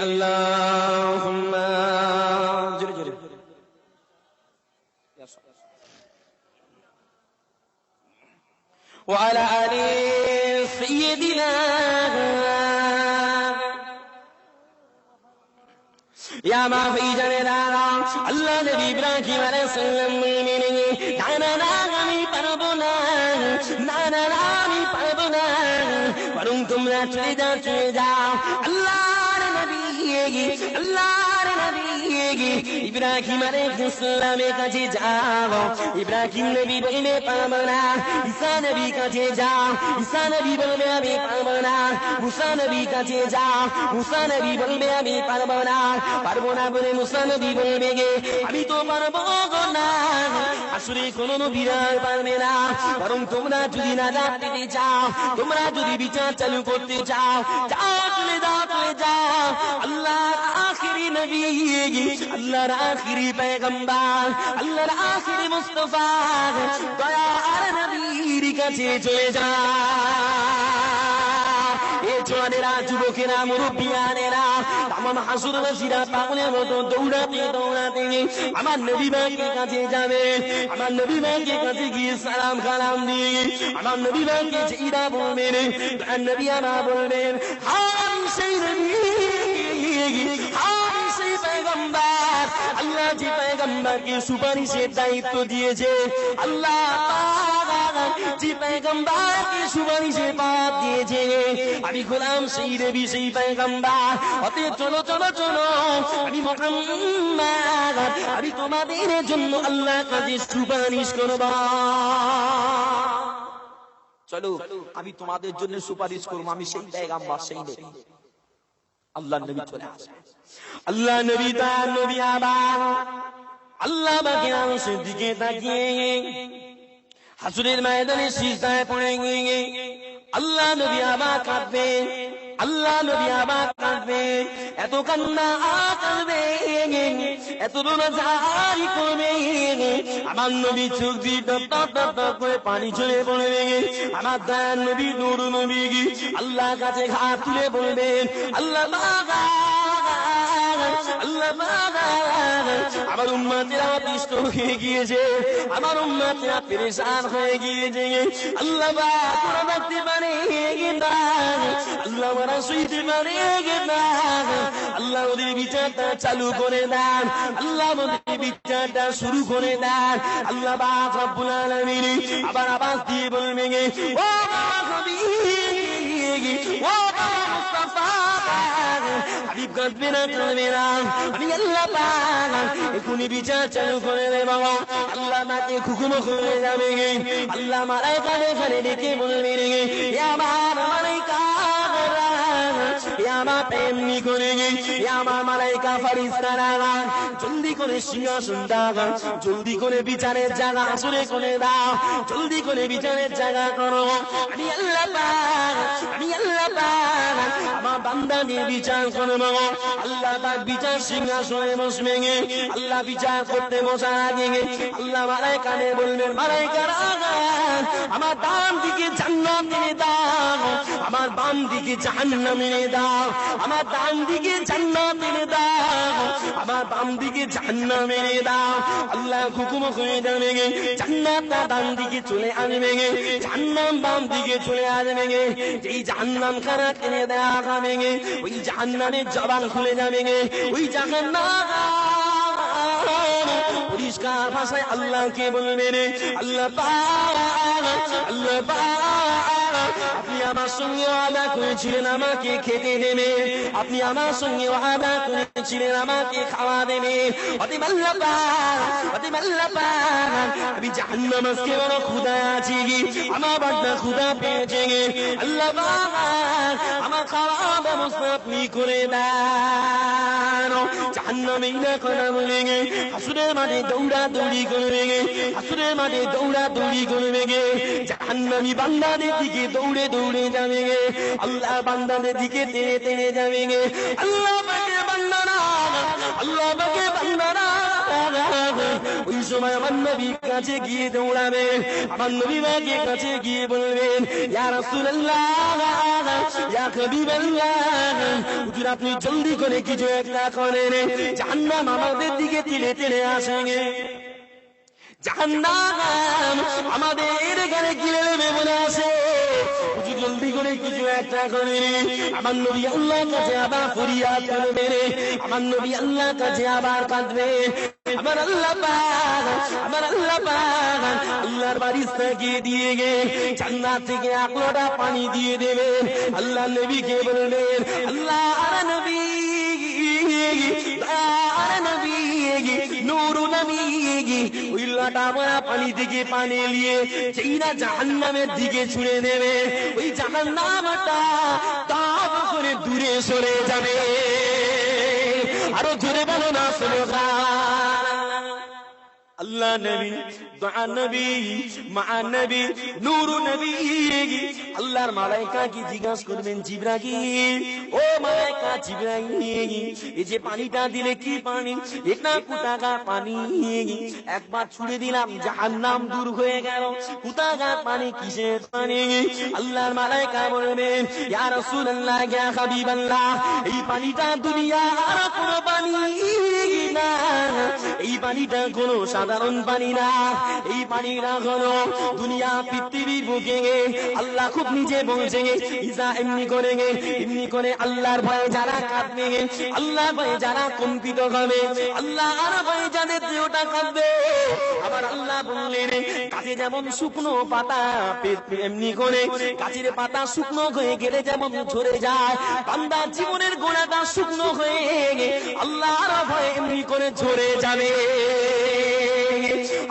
আল্লাহুম্মা জোরে জোরে وعلى آل سيدنا يا ما في جنة الله نبي إبراهيم عليه السلام نانا نامي پربنا نانا نامي پربنا ورن تمرا چلے جاؤ اللہ نبی ইব্রাহিম আলাইহিস সালামের কাছে যাও ইব্রাহিম নবী বলবে পারবো না ঈসা নবীর কাছে যাও ঈসা নবী বলবে আমি পারবো না মুসা নবীর কাছে যাও মুসা নবী বলবে আমি পারবো না বলে মুসা নবী বলবে গে আমি তো পারবো না আসলে কোন নবীরা পারবে না বরং তোমরা যদি নাজাত পেতে চাও তোমরা যদি বিচার চালু করতে চাও যাও চলে যাও আল্লাহর আখিরি নবী আল্লাহর আখিরি পয়গম্বর আল্লাহর আখিরি মুস্তাফা দয়ার নবীর কাছে চলে যাও এ জওয়ানেরা যুবকেরা মুরব্বিয়ানেরা তামাম হাসুরবাসীরা পাগলের মতো দৌড়াতে আমার নবী পাকের কাছে যাবে আমার নবী পাকের কাছে গিয়ে সালাম কালাম দিয়ে আমার নবী পাককে চিরা বলবেন আর নবী আমার বলবেন আমি সেই নবী আমি সেই পয়গম্বর আল্লাহ যে পয়গম্বরকে সুপারিশের দায়িত্ব দিয়েছে আল্লাহ যে পয়গম্বরকে সুপারিশের পাপ দিয়েছে আমি গোলাম সেই নবী সেই পয়গম্বর অতএব চলো আমি মুহাম্মদ আমি তোমাদের জন্য আল্লাহর কাছে সুপারিশ করব চলো আমি তোমাদের জন্য সুপারিশ করব আমি সেই পয়গম্বর সেই নবী আল্লাহ নবী চলে আসে আল্লাহ নবী তার নবী আবার আল্লাহ পাকের আরশের দিকে তাকিয়ে হাসরের ময়দানে সিজদায় পড়ে গিয়ে আল্লাহ নবী আবার কাঁদবে আল্লাহ নবী আবার কাঁদবে এত কান্না করবে এত রোনাজারি করবে আমার নবী চোখ দিয়ে টপ করে পানি ঝরে পড়বে আমার দয়ার নবী নূর নবী আল্লাহ কাছে হাত তুলে বলবেন আল্লাহ আমার উম্মতেরা অতিষ্ঠ হয়ে গিয়েছে আমার উম্মতেরা পেরেশান হয়ে গিয়েছে আল্লাহ তোরা দেখতে পারে আল্লাহ ওরা শুইতে পারে আল্লাহ ওদের বিচারটা চালু করে দেন আল্লাহ ওদের বিচারটা শুরু করে দেন আল্লাহ পাক রব্বুল আলামিন আবার আওয়াজ দিয়ে বলবেন ও নবী ও মুস্তাফা হাবিব কাঁদবে না আমি আল্লাহ পাক এখনই বিচার চালু করে দেব আল্লাহ মাকে হুকুম করে যাবে আল্লাহ মালাইকার এখানে ডেকে বলবেন আমার মালাইকা আমার প্রেমনি করে আমার মালাইকা ফারিস্তারা জলদি করে সিংহাসন দাও জলদি করে বিচারের জায়গা আসলে করে দাও জলদি করে বিচারের জায়গা করো আমি আল্লাহ পাক আমার বান্দা নিয়ে বিচার করব আল্লাহ পাক বিচার সিংহাসনে বসবে আল্লাহ বিচার করতে বসার আগে আল্লাহ মালাইকারে বলবেন মালাইকারা আমার ডান দিকে জান্নাত এনে দাও আমার বাম দিকে জাহান্নাম এনে দাও আমার ডান দিকে জান্নাত এনে দাও আমার বাম দিকে জাহান্নাম এনে দাও আল্লাহ হুকুম করে দেবে জান্নাতটা ডান দিকে চলে আসবে জাহান্নাম বাম দিকে চলে আসবে যেই জাহান্নাম খানা এনে দেওয়া হবে ওই জাহান্নামের জবান খুলে যাবে ওই জাহান্নাম পরিষ্কার ভাষায় আল্লাহকে বলবেন আল্লাহ পাক আপনি আমার সঙ্গে ওয়াদা করেছিলেন আমাকে খেতে দেবে, আপনি আমার সঙ্গে ওয়াদা করেছিলেন আমাকে খাওয়া দেবে। অতএব আল্লাহ পাক, অতএব আল্লাহ পাক, আমি জাহান্নাম আজকে বড় ক্ষুধা আছি, আমার বান্দা ক্ষুধা পেয়েছে, আল্লাহ পাক আমার খাওয়ার ব্যবস্থা আপনি করে দেন। জাহান্নামে না কথা বলে গে হাসুরের মাঠে দৌড়া দৌড়ি করবে গে, হাসুরের মাঠে দৌড়া দৌড়ি করবে গে, জাহান্নামী বান্দাদের দিকে দৌড়ে দৌড়ে যাবে গে, আল্লাহ বান্দাদের দিকে তেড়ে তেড়ে যাবে গে। আল্লাহ পাকে বান্দারা, আল্লাহ পাকে বান্দারা ওই সময় আমার নবীর কাছে গিয়ে দৌড়াবে, আমার নবী মাকে কাছে গিয়ে বলবেন, ইয়া রাসূলুল্লাহ, ইয়া হাবিবাল্লাহ, হুজুর আপনি জলদি করে কিছু একটা করেন, জাহান্নাম আমাদের দিকে তেড়ে তেড়ে আসে, জাহান্নাম আমাদের ঘরে গিলে নেবে বলে আসে, হুজুর জলদি করে কিছু একটা করে। আমার নবী আল্লাহর কাছে আবার ফরিয়াদ করবে, আমার নবী আল্লাহর কাছে আবার কাঁদবে, আমার আল্লাহ পাক, আমার আল্লাহ পাক আল্লাহর বারিশটা গিয়ে দিয়ে গে জান্নাত থেকে এক লোটা পানি দিয়ে দেবে। আল্লাহ নবীকে বলবেন, আল্লাহ নবী, আরে নবী, নূর নবী, ওই লোটা ভরা পানি থেকে পানি নিয়ে যেই না জাহান্নামের দিকে ছুঁড়ে দেবে, ওই জাহান্নামটা তাপ করে দূরে সরে যাবে। আরো জোরে বলো না সুবহান আল্লাহ। নবী, দোয়া নবী, মা নবী, নূর নবী, আল্লাহর মালায়েকা কি জিজ্ঞাসা করবেন, জিবরাইল, ও মালায়েকা জিবরাইল, এই যে পানিটা দিলে কি পানি, এটা কোথাকার পানি, একবার ছুড়ে দিলাম জাহান্নাম দূর হয়ে গেল, কোথাকার পানি, কিসের পানি? আল্লাহর মালায়েকা বলবেন, ইয়া রাসূলুল্লাহ, ইয়া হাবিবাল্লাহ, এই পানিটা দুনিয়ার কোনো পানি না, এই পানিটা কোনো সাধারণ পানি না, এই পানিটা হলো দুনিয়া পৃথিবীর বুকে আল্লাহ খুব নিজে বলছে, ইসা এমনি করে আল্লাহর ভয়ে যারা কাঁদবে, আল্লাহর ভয়ে যারা কম্পিত হবে, আল্লাহর ভয়ে যাদের দেহটা কাঁদবে, আবার আল্লাহ বললেন, গাছে যেমন শুকনো পাতা এমনি করে গাছের পাতা শুকনো হয়ে গেলে যেমন ঝরে যায়, বান্দার জীবনের গোড়াটা শুকনো হয়ে আল্লাহর ভয়ে এমনি করে ঝরে যাবে।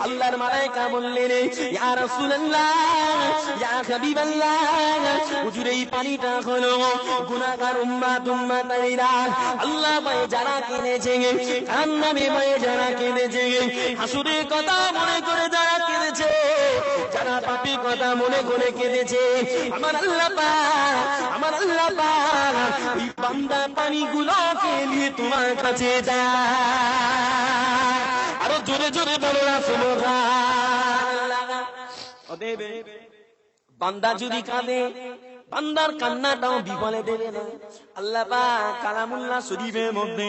আল্লাহর মালায়েকা বললেন, ইয়া রাসূলুল্লাহ, ইয়া হাবিবাল্লাহ, হুজুর এই পানিটা হলো গুনাহগার উম্মতেরা, আল্লাহ ভয়ে যারা কেঁদেছে, জাহান্নামে ভয়ে যারা কেঁদেছে, হাসুরের কথা মনে করে যারা কেঁদেছে, যারা পাপী কথা মনে করে কেঁদেছে, আমার আল্লাহ পাক, আমার আল্লাহ পাক ওই বান্দা পানিগুলোকে নিয়ে তোমার কাছে যায়। আরো জোরে জোরে বলো না সুবহানাল্লাহ। অতএব বান্দা যদি কাঁদে, বান্দার কান্নাটাও বিফলে দেবে না। আল্লাহ পাক কালামুল্লাহ শরীফের মধ্যে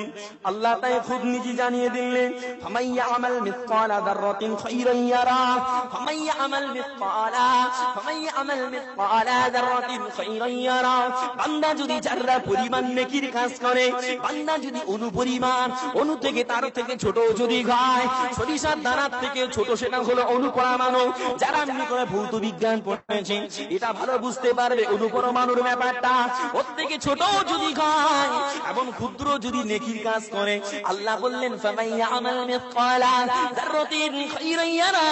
আল্লাহ তাই খুব নিজে জানিয়ে দিলেন, ফামাইয়া আমাল মিসকালা যাররাতিন খায়রান ইয়ারা, ফামাইয়া আমাল মিসকালা যাররাতিন খায়রান ইয়ারা, বান্দা যদি যারা পরিমাণ নেকির কাজ করে, বান্দা যদি অনুপরিমাণ, অনু থেকে তার থেকে ছোট যদি হয়, সরিষার দানার থেকে ছোট, সেটা হলো অনুপরমাণু। যারা এমনি করে ভৌত বিজ্ঞান পড়েছে এটা ভালো বুঝতে পারবে অনুপরমাণুর ব্যাপারটা, ওর থেকে ছোট যদি খায় এবং ক্ষুদ্র যদি নেকির কাজ করে, আল্লাহ বললেন ফামাইয়া আমাল মিসকালা যাররাতিন খায়রান ইয়ারা,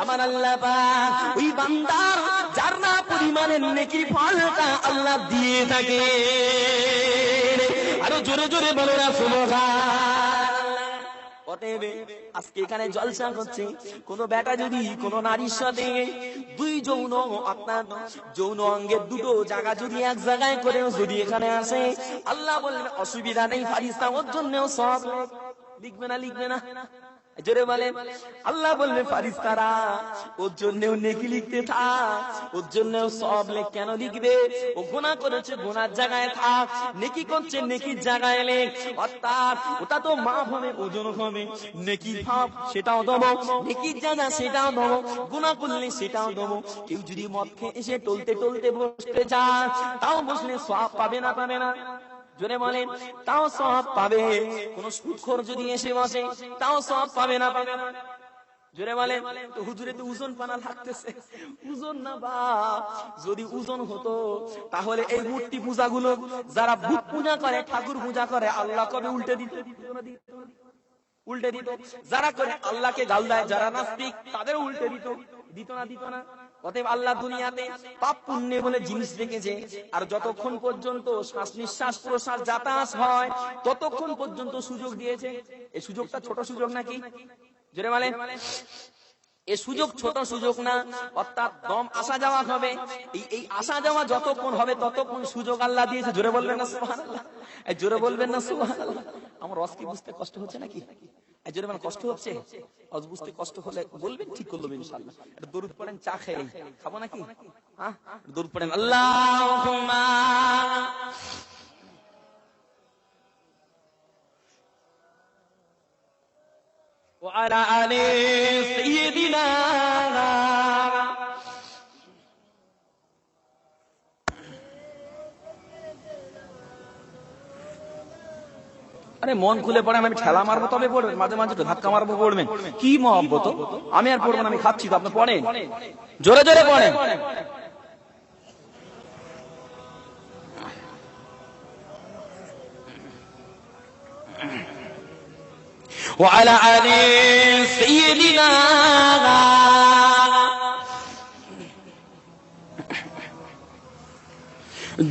আমার আল্লাহ পাক ওই বান্দার যারা পরিমাণের নেকির ফলটা আল্লাহ দিয়ে থাকে। আরো জোরে জোরে বলো না সুবহানাল্লাহ। অতএব আজকে এখানে জলসা করছে, কোন বেটা যদি কোন নারীর সাথে দুই যৌন আপনার যৌন অঙ্গের দুটো জায়গা যদি এক জায়গায় করে যদি এখানে আসে, আল্লাহ বলবে অসুবিধা নেই, ফারিস্তা ওর জন্যও সব লিখবে না, লিখবে না, জোরে বলেন। আল্লাহ বলবে ফারিস্তারা ওর জন্যও নেকি লিখতে থাক, ওর জন্যও সব লেখ। কেন লিখবে? ও গুনাহ করেছে, গুনার জায়গায় থাক, নেকি করছে নেকির জায়গায় লেখ। অর্থাৎ ওটা তো মাফ হবে, ওজন হবে, নেকির ভাব সেটাও দেবো, নেকির জায়গা সেটাও দেবো, গুনাহ করলে সেটাও দেবো। কেউ যদি মদ খেয়ে এসে টলতে টলতে বসতে চায়, তাও বসলে সওয়াব পাবে না, পাবে না? জোরে বলেন, তাও সওয়াব পাবে। কোন সুদখোর যদি এসে বসে, তাও সওয়াব পাবে না, পাবে না? জোরে বলে তো হুজুরে তো ওজন পানা লাগতেছে। ওজন না বা, যদি ওজন হতো তাহলে এই মূর্তি পূজাগুলো যারা বুক পূজা করে, ঠাকুর পূজা করে, আল্লাহ কবে উল্টে দিত? উল্টে দিত। যারা করে আল্লাহকে গাল দেয়, যারা নাস্তিক তাদের উল্টে দিত। দিত না? দিত না? অতএব আল্লাহ দুনিয়াতে পাপ পুণ্য বলে জিনিস রেখেছে, আর যতক্ষণ পর্যন্ত শ্বাস নিঃশ্বাস প্রশ্বাস যাতায়াত হয় ততক্ষণ পর্যন্ত সুযোগ দিয়েছে। এই সুযোগটা ছোট সুযোগ নাকি? জোরে বলেন, এই সুযোগ ছোট সুযোগ না, অর্থাৎ দম আসা যাওয়া হবে। এই আসা যাওয়া যতক্ষণ হবে ততক্ষণ সুযোগ আল্লাহ দিয়েছে। জোরে বলবেন না সুবহানাল্লাহ? জোরে বলবেন না সুবহানাল্লাহ? আমার অস্কি বুঝতে কষ্ট হচ্ছে নাকি? জোরে বলেন, কষ্ট হচ্ছে? আজ বুঝতে কষ্ট হলে বলবেন, ঠিক করলাম ইনশাআল্লাহ। এটা দরুদ পড়েন, চা খেয়ে খাবো নাকি? হ্যাঁ, দরুদ পড়েন, আল্লাহুম্মা ওয়া আলা আলি সাইয়্যিদিনা। আরে মন খুলে পড়েন, আমি ঠেলা মারবো তবে পড়বেন, মাঝে মাঝে ধাক্কা মারবো পড়বেন। কি মহব্বত! আমি আর পড়বো না, আমি খাচ্ছি তো, আপনি পড়েন, জোরে জোরে পড়েন। وعلى آل سيدنا।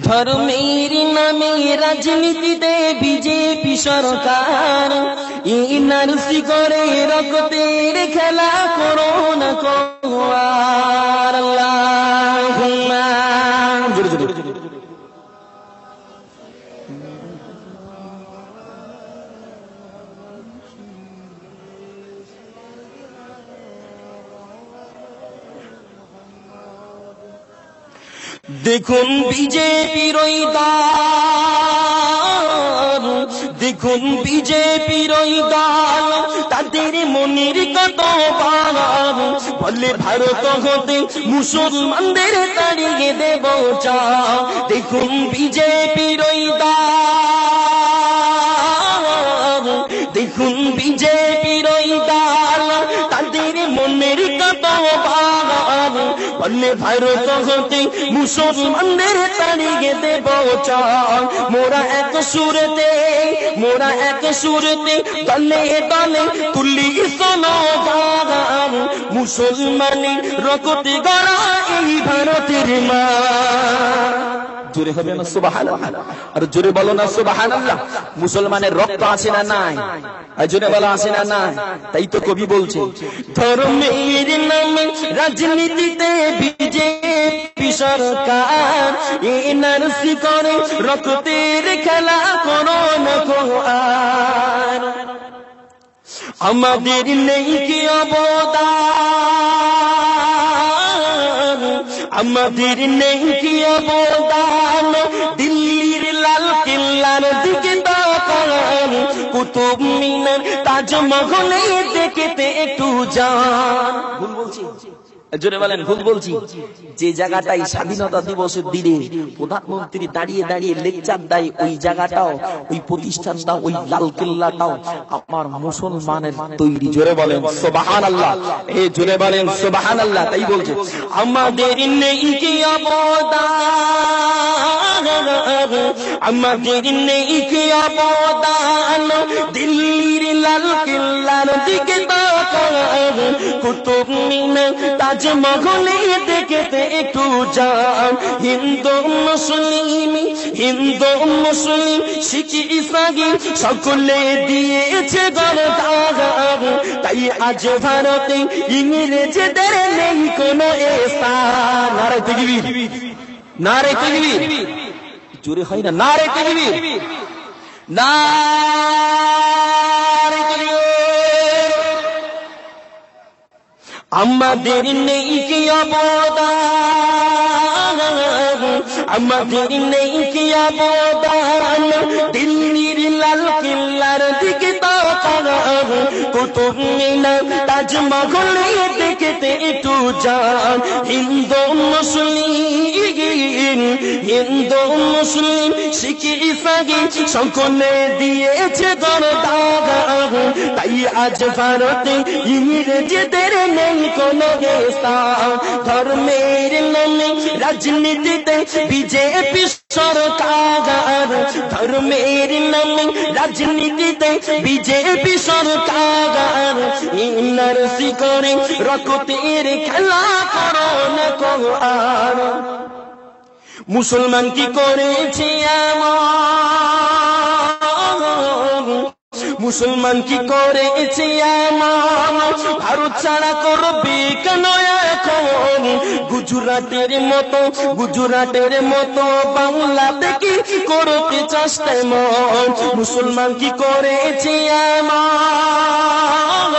ধর্মের নামে রাজনীতিতে বিজেপি সরকার, এনআরসি করে রক্তের খেলা করো না কোয়ার। আল্লাহুম্মা দেখুন বিজেপির ওই দল, দেখুন বিজেপির ওই দল, তাদের মনের কত ভাব, বলে ভারত হতে মুসলমানদের তাড়িয়ে দেব চাও। দেখুন বিজেপির ওই দল, দেখুন বিজেপির ওই দল, তাদের মনের কত ভাব, বলে ভারত হতে মুসলমানদের তাড়িয়ে দেব চাও। মোরা এক সুরতে, মোরা এক সুরতে, দলে দলে তুলি স্লোগান, মুসলমানি রক্তে গড়া এই ভারতের মা। জোরে হবে না সুবহানাল্লাহ? আর জোরে বলো না সুবহানাল্লাহ? মুসলমানের রক্ত আছে না নাই? আর জোরে বলো আছে না নাই? তাই তো কবি বলছে, ধর্মের নামে রাজনীতিতে বিজেপি সরকার, এনআরসি করে রক্তের খেলা করো না কোয়ার। আমাদের নেই কি অবদান, আমাদের নেই কি অবদান, দিল্লির লাল কেল্লার দিকে তাকান, কুতুব মিনার তাজমহলে দেখতে একটু যান। ভুল বলছি? জোরে বলেন, ভুল বলছি? যে জায়গাটাই স্বাধীনতা দিবসের দিনে প্রধানমন্ত্রী দাঁড়িয়ে দাঁড়িয়ে লেকচার দেয়, ওই জায়গাটাও, ওই প্রতিষ্ঠানটাও, ওই লাল কেল্লাটাও আমার মুসলমানের তৈরি। জোরে বলেন সুবহানাল্লাহ? জোরে বলেন সুবহানাল্লাহ? তাই বলছে, আমাদের নেই কি অবদান, আমাদের নেই কি অবদান, দিল্লির লাল কেল্লার দিকে তাকান, কুতুব মিনার তাজমহলে দেখতে একটু যান। হিন্দু মুসলিম, হিন্দু মুসলিম, শিখ ইসাই সকলে দিয়েছে গণতান্ত্র, তাই আজ ভারতে ইংরেজদের নেই কোনো স্থান। নারে তাকবীর, নারে তাকবীর, জোরে হয় না? নারে তাকবীর, নারে তাকবীর। আমাদের নেই কি অবদান, আমাদের নেই কি অবদান, দিল্লির লাল কেল্লার দিকে তাকান, কুতুব মিনার তাজমহলে দেখতে একটু যান। হিন্দু মুসলিম হিন্দু মুসলিম শিখ ইসাই সকলে দিয়েছে দাগ, তাই আজ ভারতে ইংরেজদের নেই কোনো স্থান। ধর্মের নামে রাজনীতিতে বিজেপি সরকার, ধর্মের নামে রাজনীতিতে বিজেপি সরকার, ইনারসি করে রক্তের খেলা করো না কো আর। মুসলমান কি করেছে আমার, মুসলমান কি করেছে আমার, ভারত ছাড়া করবে কেন এখন? গুজরাটের মতো, গুজরাটের মতো বাংলাতে কি করতে চাস তেমন? মুসলমান কি করেছে আমার,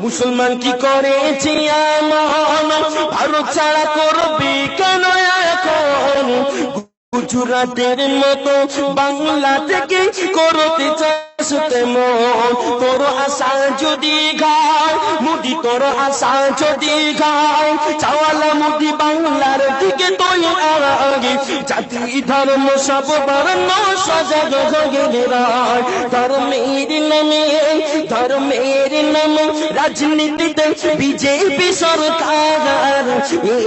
মুসলমান কি করেছে আমার, ভারত ছাড়া করবে কেন এখন? গুজরাটের মতো বাংলা থেকে করতে চাস তেমন। তোর আশা যদি গায় মুদি, তোর আশা যদি গায়, চাওয়ালা মুদি বাংলার দিকে তুই আগে। জাতি ধর্ম সব বর্ণ সজাগ হয়ে রায়, ধর্মের নামে, ধর্মের নামে রাজনীতিতে বিজেপি সরকার,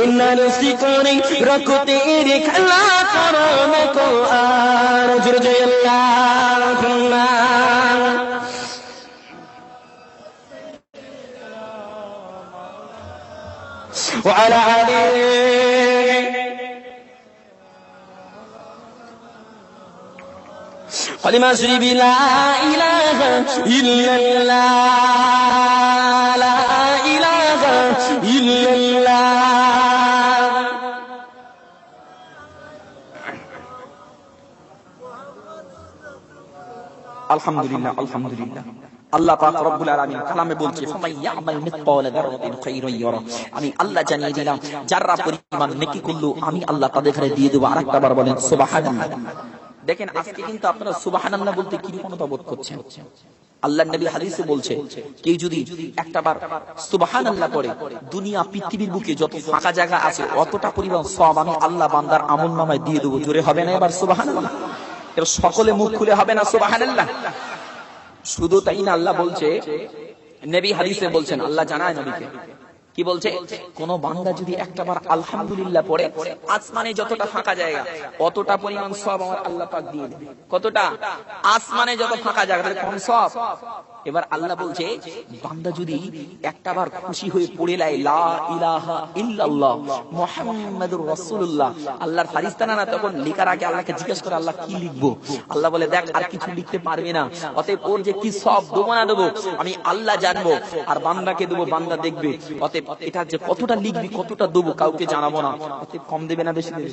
এনআরসি করে রক্তের খেলা করো না কো আর। জয় জয় আল্লাহুম্মা ওয়া আলা আলিহি। কালিমা শরীফ লা ইলাহা ইল্লাল্লাহ, লা ইলাহা ইল্লাল্লাহ। আলহামদুলিল্লাহ, আলহামদুলিল্লাহ। আল্লাহ পাক রব্বুল আলামিন কালামে বলছে, ফামাইয়ামাল মিসকালা যারাতিন খায়রান ইয়ারা। আমি আল্লাহ জানিয়ে দিলাম যারা পরিমাণ নেকি করলো আমি আল্লাহ তাদের ঘরে দিয়ে দেব। আরেকটা বার বলেন সুবহানাল্লাহ। দেখেন আজকে কিন্তু আপনারা সুবহানাল্লাহ বলতে কি অনুভব বোধ করছেন? আল্লাহর নবী হাদিসে বলছে, কেউ যদি একটাবার সুবহানাল্লাহ পড়ে, দুনিয়া পৃথিবীর বুকে যত ফাঁকা জায়গা আছে অতটা পরিমাণ সওয়াব আমি আল্লাহ বান্দার আমলনামায় দিয়ে দেব। জোরে হবে না এবার সুবহানাল্লাহ? এবার সকলে মুখ খুলে হবে না সুবহানাল্লাহ? শুধু তাই না, আল্লাহ বলছে, নবী হাদিসে বলছেন, আল্লাহ জানায় নবীকে কি বলছে, কোন বান্দা যদি একটাবার আলহামদুলিল্লাহ পড়ে, আসমানে যতটা ফাঁকা জায়গা অতটা পরিমাণ সওয়াব আমার আল্লাহ পাক দিয়ে দেবে। কতটা? আসমানে যত ফাঁকা জায়গা কম সওয়াব। এবার আল্লাহ বলছে, বান্দা যদি একটাবার খুশি হয়ে পড়ে লাই লা ইলাহা ইল্লাল্লাহ মুহাম্মাদুর রাসূলুল্লাহ, আল্লাহর ফারিস্তানা না তখন লেখার আগে আল্লাহকে জিজ্ঞেস করে আল্লাহ কি লিখবো? আল্লাহ বলে, দেখ আর কিছু লিখতে পারবে না, অতএব ওর যে কি সওয়াব দেবো না দেবো আমি আল্লাহ জানবো, আর বান্দাকে দেবো বান্দা দেখবে। অতএব এটা যে কতটা লিখবি কতটা দেবো কাউকে জানাবো না। অতএব কম দেবে না বেশি দেবে?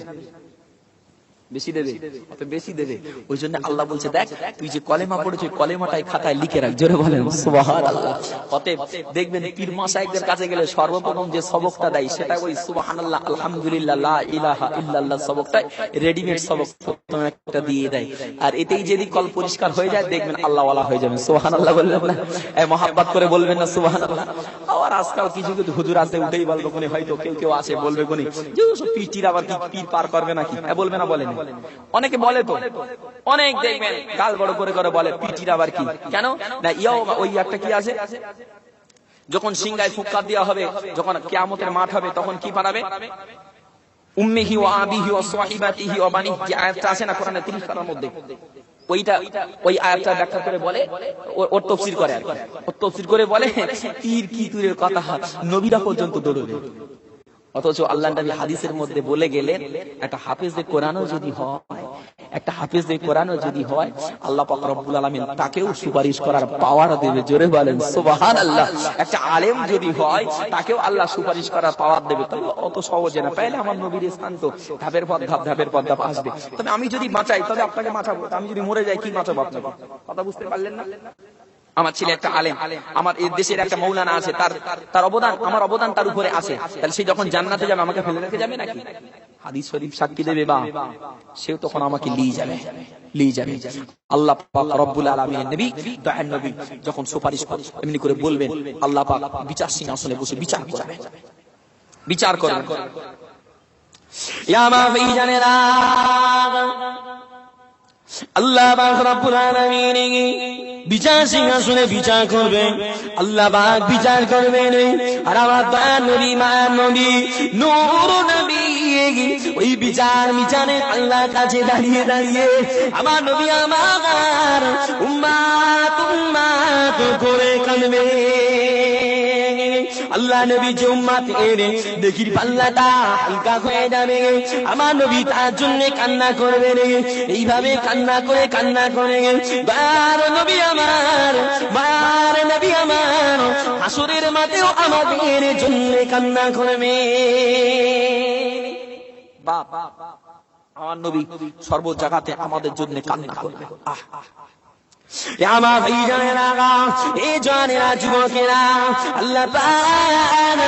বেশি দেবে, অতএব বেশি দেবে। ওই জন্য আল্লাহ বলছে, দেখ তুই যে কলেমা পড়েছিস কলেমাটাই খাতায় লিখে রাখ। জোরে বলেন সুবহানাল্লাহ। অতএব দেখবেন পীর মাশায়েখদের কাছে গেলে সর্বপ্রথম যে সবকটা দেয় সেটা ওই সুবহানাল্লাহ আলহামদুলিল্লাহ লা ইলাহা ইল্লাল্লাহ সবকটা রেডিমেড সবক প্রথমে একটা দিয়ে দেয়। আর এতেই যদি কল পরিষ্কার হয়ে যায় দেখবেন আল্লাহ ওয়ালা হয়ে যাবেন। সুবহানাল্লাহ বললেন না? এই মহব্বত করে বলবেন না সুবহানাল্লাহ? আর আজকাল কিছু কিছু হুজুর আছে উঠেই বলবো কোনি, হয়তো কেউ কেউ আসে বলবে কোনি যে সব পীর আবার কি পীর পার করবে নাকি? বলবে না বলেন? অনেকে বলে তো, অনেক দেখবেন গাল বড় করে করে বলে পিটির আবার কি? কেন না, ইয়াও ওই একটা কি আছে, যখন সিংহায় ফুৎকার দেওয়া হবে, যখন কিয়ামতের মাঠ হবে তখন কি পারাবে? উম্মিহি ওয়া আবিহি ওয়া সাহিবাতিহি ওয়া বানিহি, যে আয়াতটা আছে না কোরআনে 30 পারার মধ্যে, ওইটা ওই আয়াতটা ব্যাখ্যা করে বলে, ওর তাফসীর করে, আর ওর তাফসীর করে বলে পীর কি তুরের কথা নবীরা পর্যন্ত দৌড়বে। অথচ আল্লাহ নবী হাদিসের মধ্যে বলে গেলেন, একটা হাফেজে কোরআনও যদি হয়, একটা হাফেজে কোরআনও যদি হয়, আল্লাহ পাক রব্বুল আলামিন তাকেও সুপারিশ করার পাওয়ার দেবে। জোরে বলেন সুবহানাল্লাহ। একটা আলেম যদি হয় তাকেও আল্লাহ সুপারিশ করার পাওয়ার দেবে। তবে অত সহজে না, তাইলে আমার নবীর স্থান তো ধাপের পর ধাপ, ধাপের পর ধাপ আসবে। তবে আমি যদি বাঁচাই তবে আপনাকে বাঁচাবো, আমি যদি মরে যাই কি বাঁচাবো আপনাকে? কথা বুঝতে পারলেন না? আমার ছেলে একটা আলেম, আমার এই দেশের একটা মৌলানা আছে, তার অবদান, আমার অবদান তার উপরে আছে, তাহলে সে যখন জান্নাতে যাবে আমাকে ফেলে রেখে যাবে নাকি? হাদিস শরীফ সাক্ষী দেবে, বা সেও তখন আমাকে নিয়ে যাবে। আল্লাহ পাক রব্বুল আলামিনের নবী, দয়ার নবী যখন সুপারিশ এমনি করে বলবেন, আল্লাহ পাক বিচার সিংহাসনে বসে বিচার করবেন। ইয়া মাফি জানেরা আল্লাহ পাক রব্বুল আলামিন বিচার সিংহাসনে বিচার করবেন, আল্লাহ পাক বিচার করবেন। আর আমার দয়ার নবী মায়ার নবী নূর নবী ওই বিচারে আল্লাহর কাছে দাঁড়িয়ে দাঁড়িয়ে আমার নবী আমার উম্মাত উম্মাত করে কাঁদবে। আল্লাহ নবী যে উম্মত এনে দেখির পাল্লাটা হালকা হয়ে যাবে, আমার নবী তার জন্য কান্না করবে। এইভাবে কান্না করে দয়ার নবী আমার মার নবী আমার হাসরের মাঠেও আমাদের জন্য কান্না করবে। বাপ আমার নবী সর্ব জায়গাতে আমাদের জন্য কান্না করবে। আমার ভাইজানেরা এ জানেরা যুবকেরা আল্লাহ পাক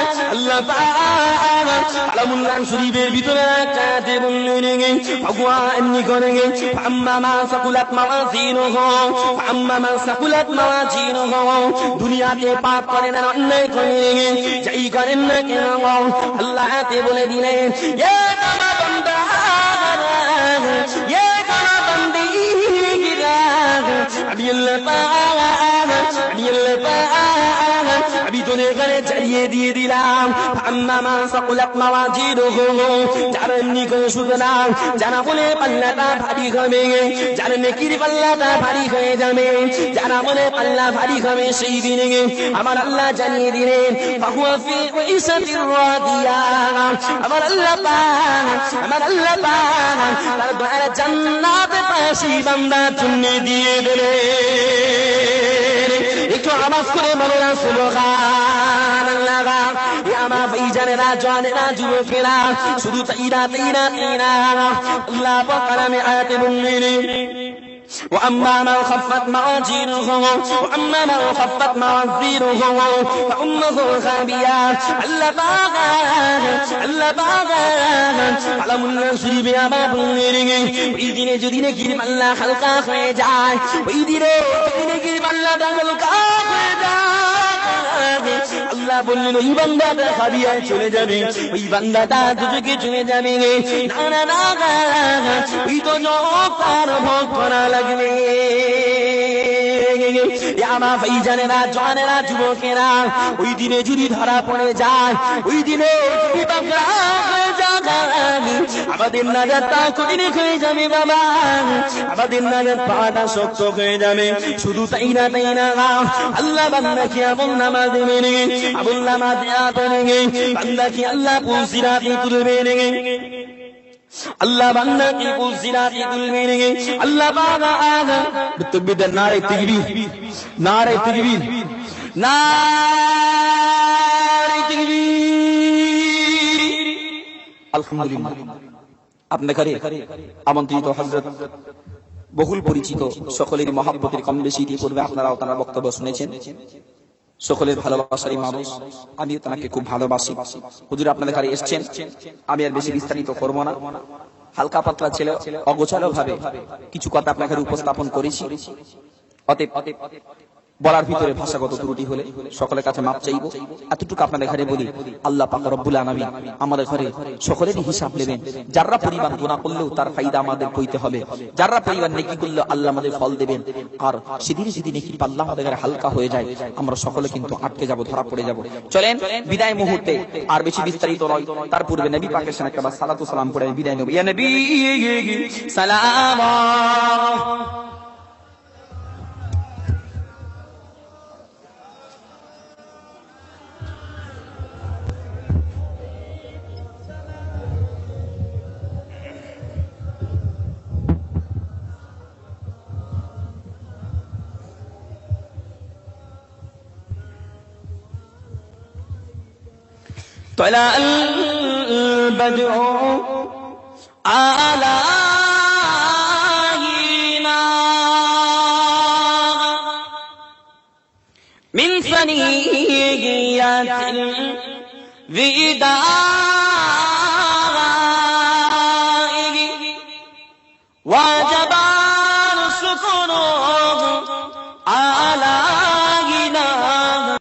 আলামুল্লাহ শরীফের ভিতরে কাতে বললেন ভগবান নি করে আম্মা মা সাকুলাত মাওয়াজিনুহু দুনিয়াতে পাপ করেন না অন্যায় করেন যাই করেন না কেন আল্লাহ তে বলে দিলেন এ বাবা বান্দা এ বাবা বান্দি আমি তোর এখানে চালিয়ে দিয়ে দিলাম আম্মা মা সাকুলাত মাওয়াজিনুহু যারা এমনি করে শুধু না যারা বলে পাল্লাটা ভারী হবে, যারা নেকির পাল্লাটা ভারী হয়ে যাবে, যারা বলে পাল্লা ভারী হবে সেই দিনে আমার আল্লাহ জানিয়ে দিলেন ফাহুয়া ফি ঈসাতির রাদিয়া। আমার আল্লাহ পাক তার দয়ার জান্নাতে পাশি বান্দার জন্য দিয়ে দেবে। একটু আওয়াজ করে বলে না সুবহানাল্লাহ। আমার ভাইজানেরা জানেরা যুবকেরা শুধু তাইরা আল্লাহ পাক কালামে আয়াতে বললেন وأما من خفت موازينه فأمه خاوية। আল্লাহ পাক আলামুল্লাহ শরীফে আবার বললেন ওই দিনে যদি নেকির পাল্লা হালকা হয়ে যায়, ওই দিনে নেকির পাল্লাটা হালকা হয়ে যায়, আল্লাহ বললেন ওই বান্দাটা খাবিয়ায় চলে যাবে, ওই বান্দাটা দুজকে চলে যাবে। না ওই তো তার ভোগ করা লাগবে। আমার ভাইজানেরা জানেরা যুবকেরা ওই দিনে যদি ধরা পড়ে যায়, ওই দিনে আমাদের নাজাতটা কঠিন হয়ে যাবে বাবা, আমাদের নাজাত পাওয়াটা শক্ত হয়ে যাবে। শুধু তাই না আল্লাহ বান্দাকে আমল নামাজ দেবেন, আমল নামাজ বান্দাকে আল্লাহ পুলসিরাতে তুলবে। আল্লাহ বান্দাকে পুলসিরাতে তুলবে। আল্লাহ বাবা তাকবীর নারে তাকবীর নারে তাকবীর নারে তাকবীর। আলহামদুলিল্লাহ আপনার ঘরে আমন্ত্রিত হযরত বহুল পরিচিত সকলের মহব্বতের কম বেশি দিয়ে পূর্বে আপনারাও তার বক্তব্য শুনেছেন। সকলের ভালোবাসারই মানুষ, আমিও তাকে খুব ভালোবাসি। হুজুর আপনাদের ঘরে এসেছেন, আমি আর বেশি বিস্তারিত করব না, হালকা পাতলা ছেলে অগোছালো ভাবে কিছু কথা আপনার ঘরে উপস্থাপন করেছি। অতএব বলার ভিতরে ভাষাগত ত্রুটি হলে সকলের কাছে মাপ চাইব। এতটুকু আপনাদের ঘরে বলি, আল্লাহ পাক রব্বুল আলামিন আমাদের ঘরে সকলেরই হিসাব নেবেন। যারা পরিমাণ গুনাহ করলেও তার ফায়দা আমাদের পেতে হবে, যারা পরিমাণ নেকি করলেও আল্লাহ আমাদের ফল দেবেন। আর সেদিন নেকি পাল্লা আমাদের ঘরে হালকা হয়ে যায়, আমরা সকলে কিন্তু আটকে যাব, ধরা পড়ে যাব। চলেন বিদায় মুহূর্তে আর বেশি বিস্তারিত নয়, তার পূর্বে নবী পাকের সাথে একবার সালাতু সালাম পড়ে বিদায় নেব। ইয়া নবী সালাম طلع البدر علينا من ثنيات الوداع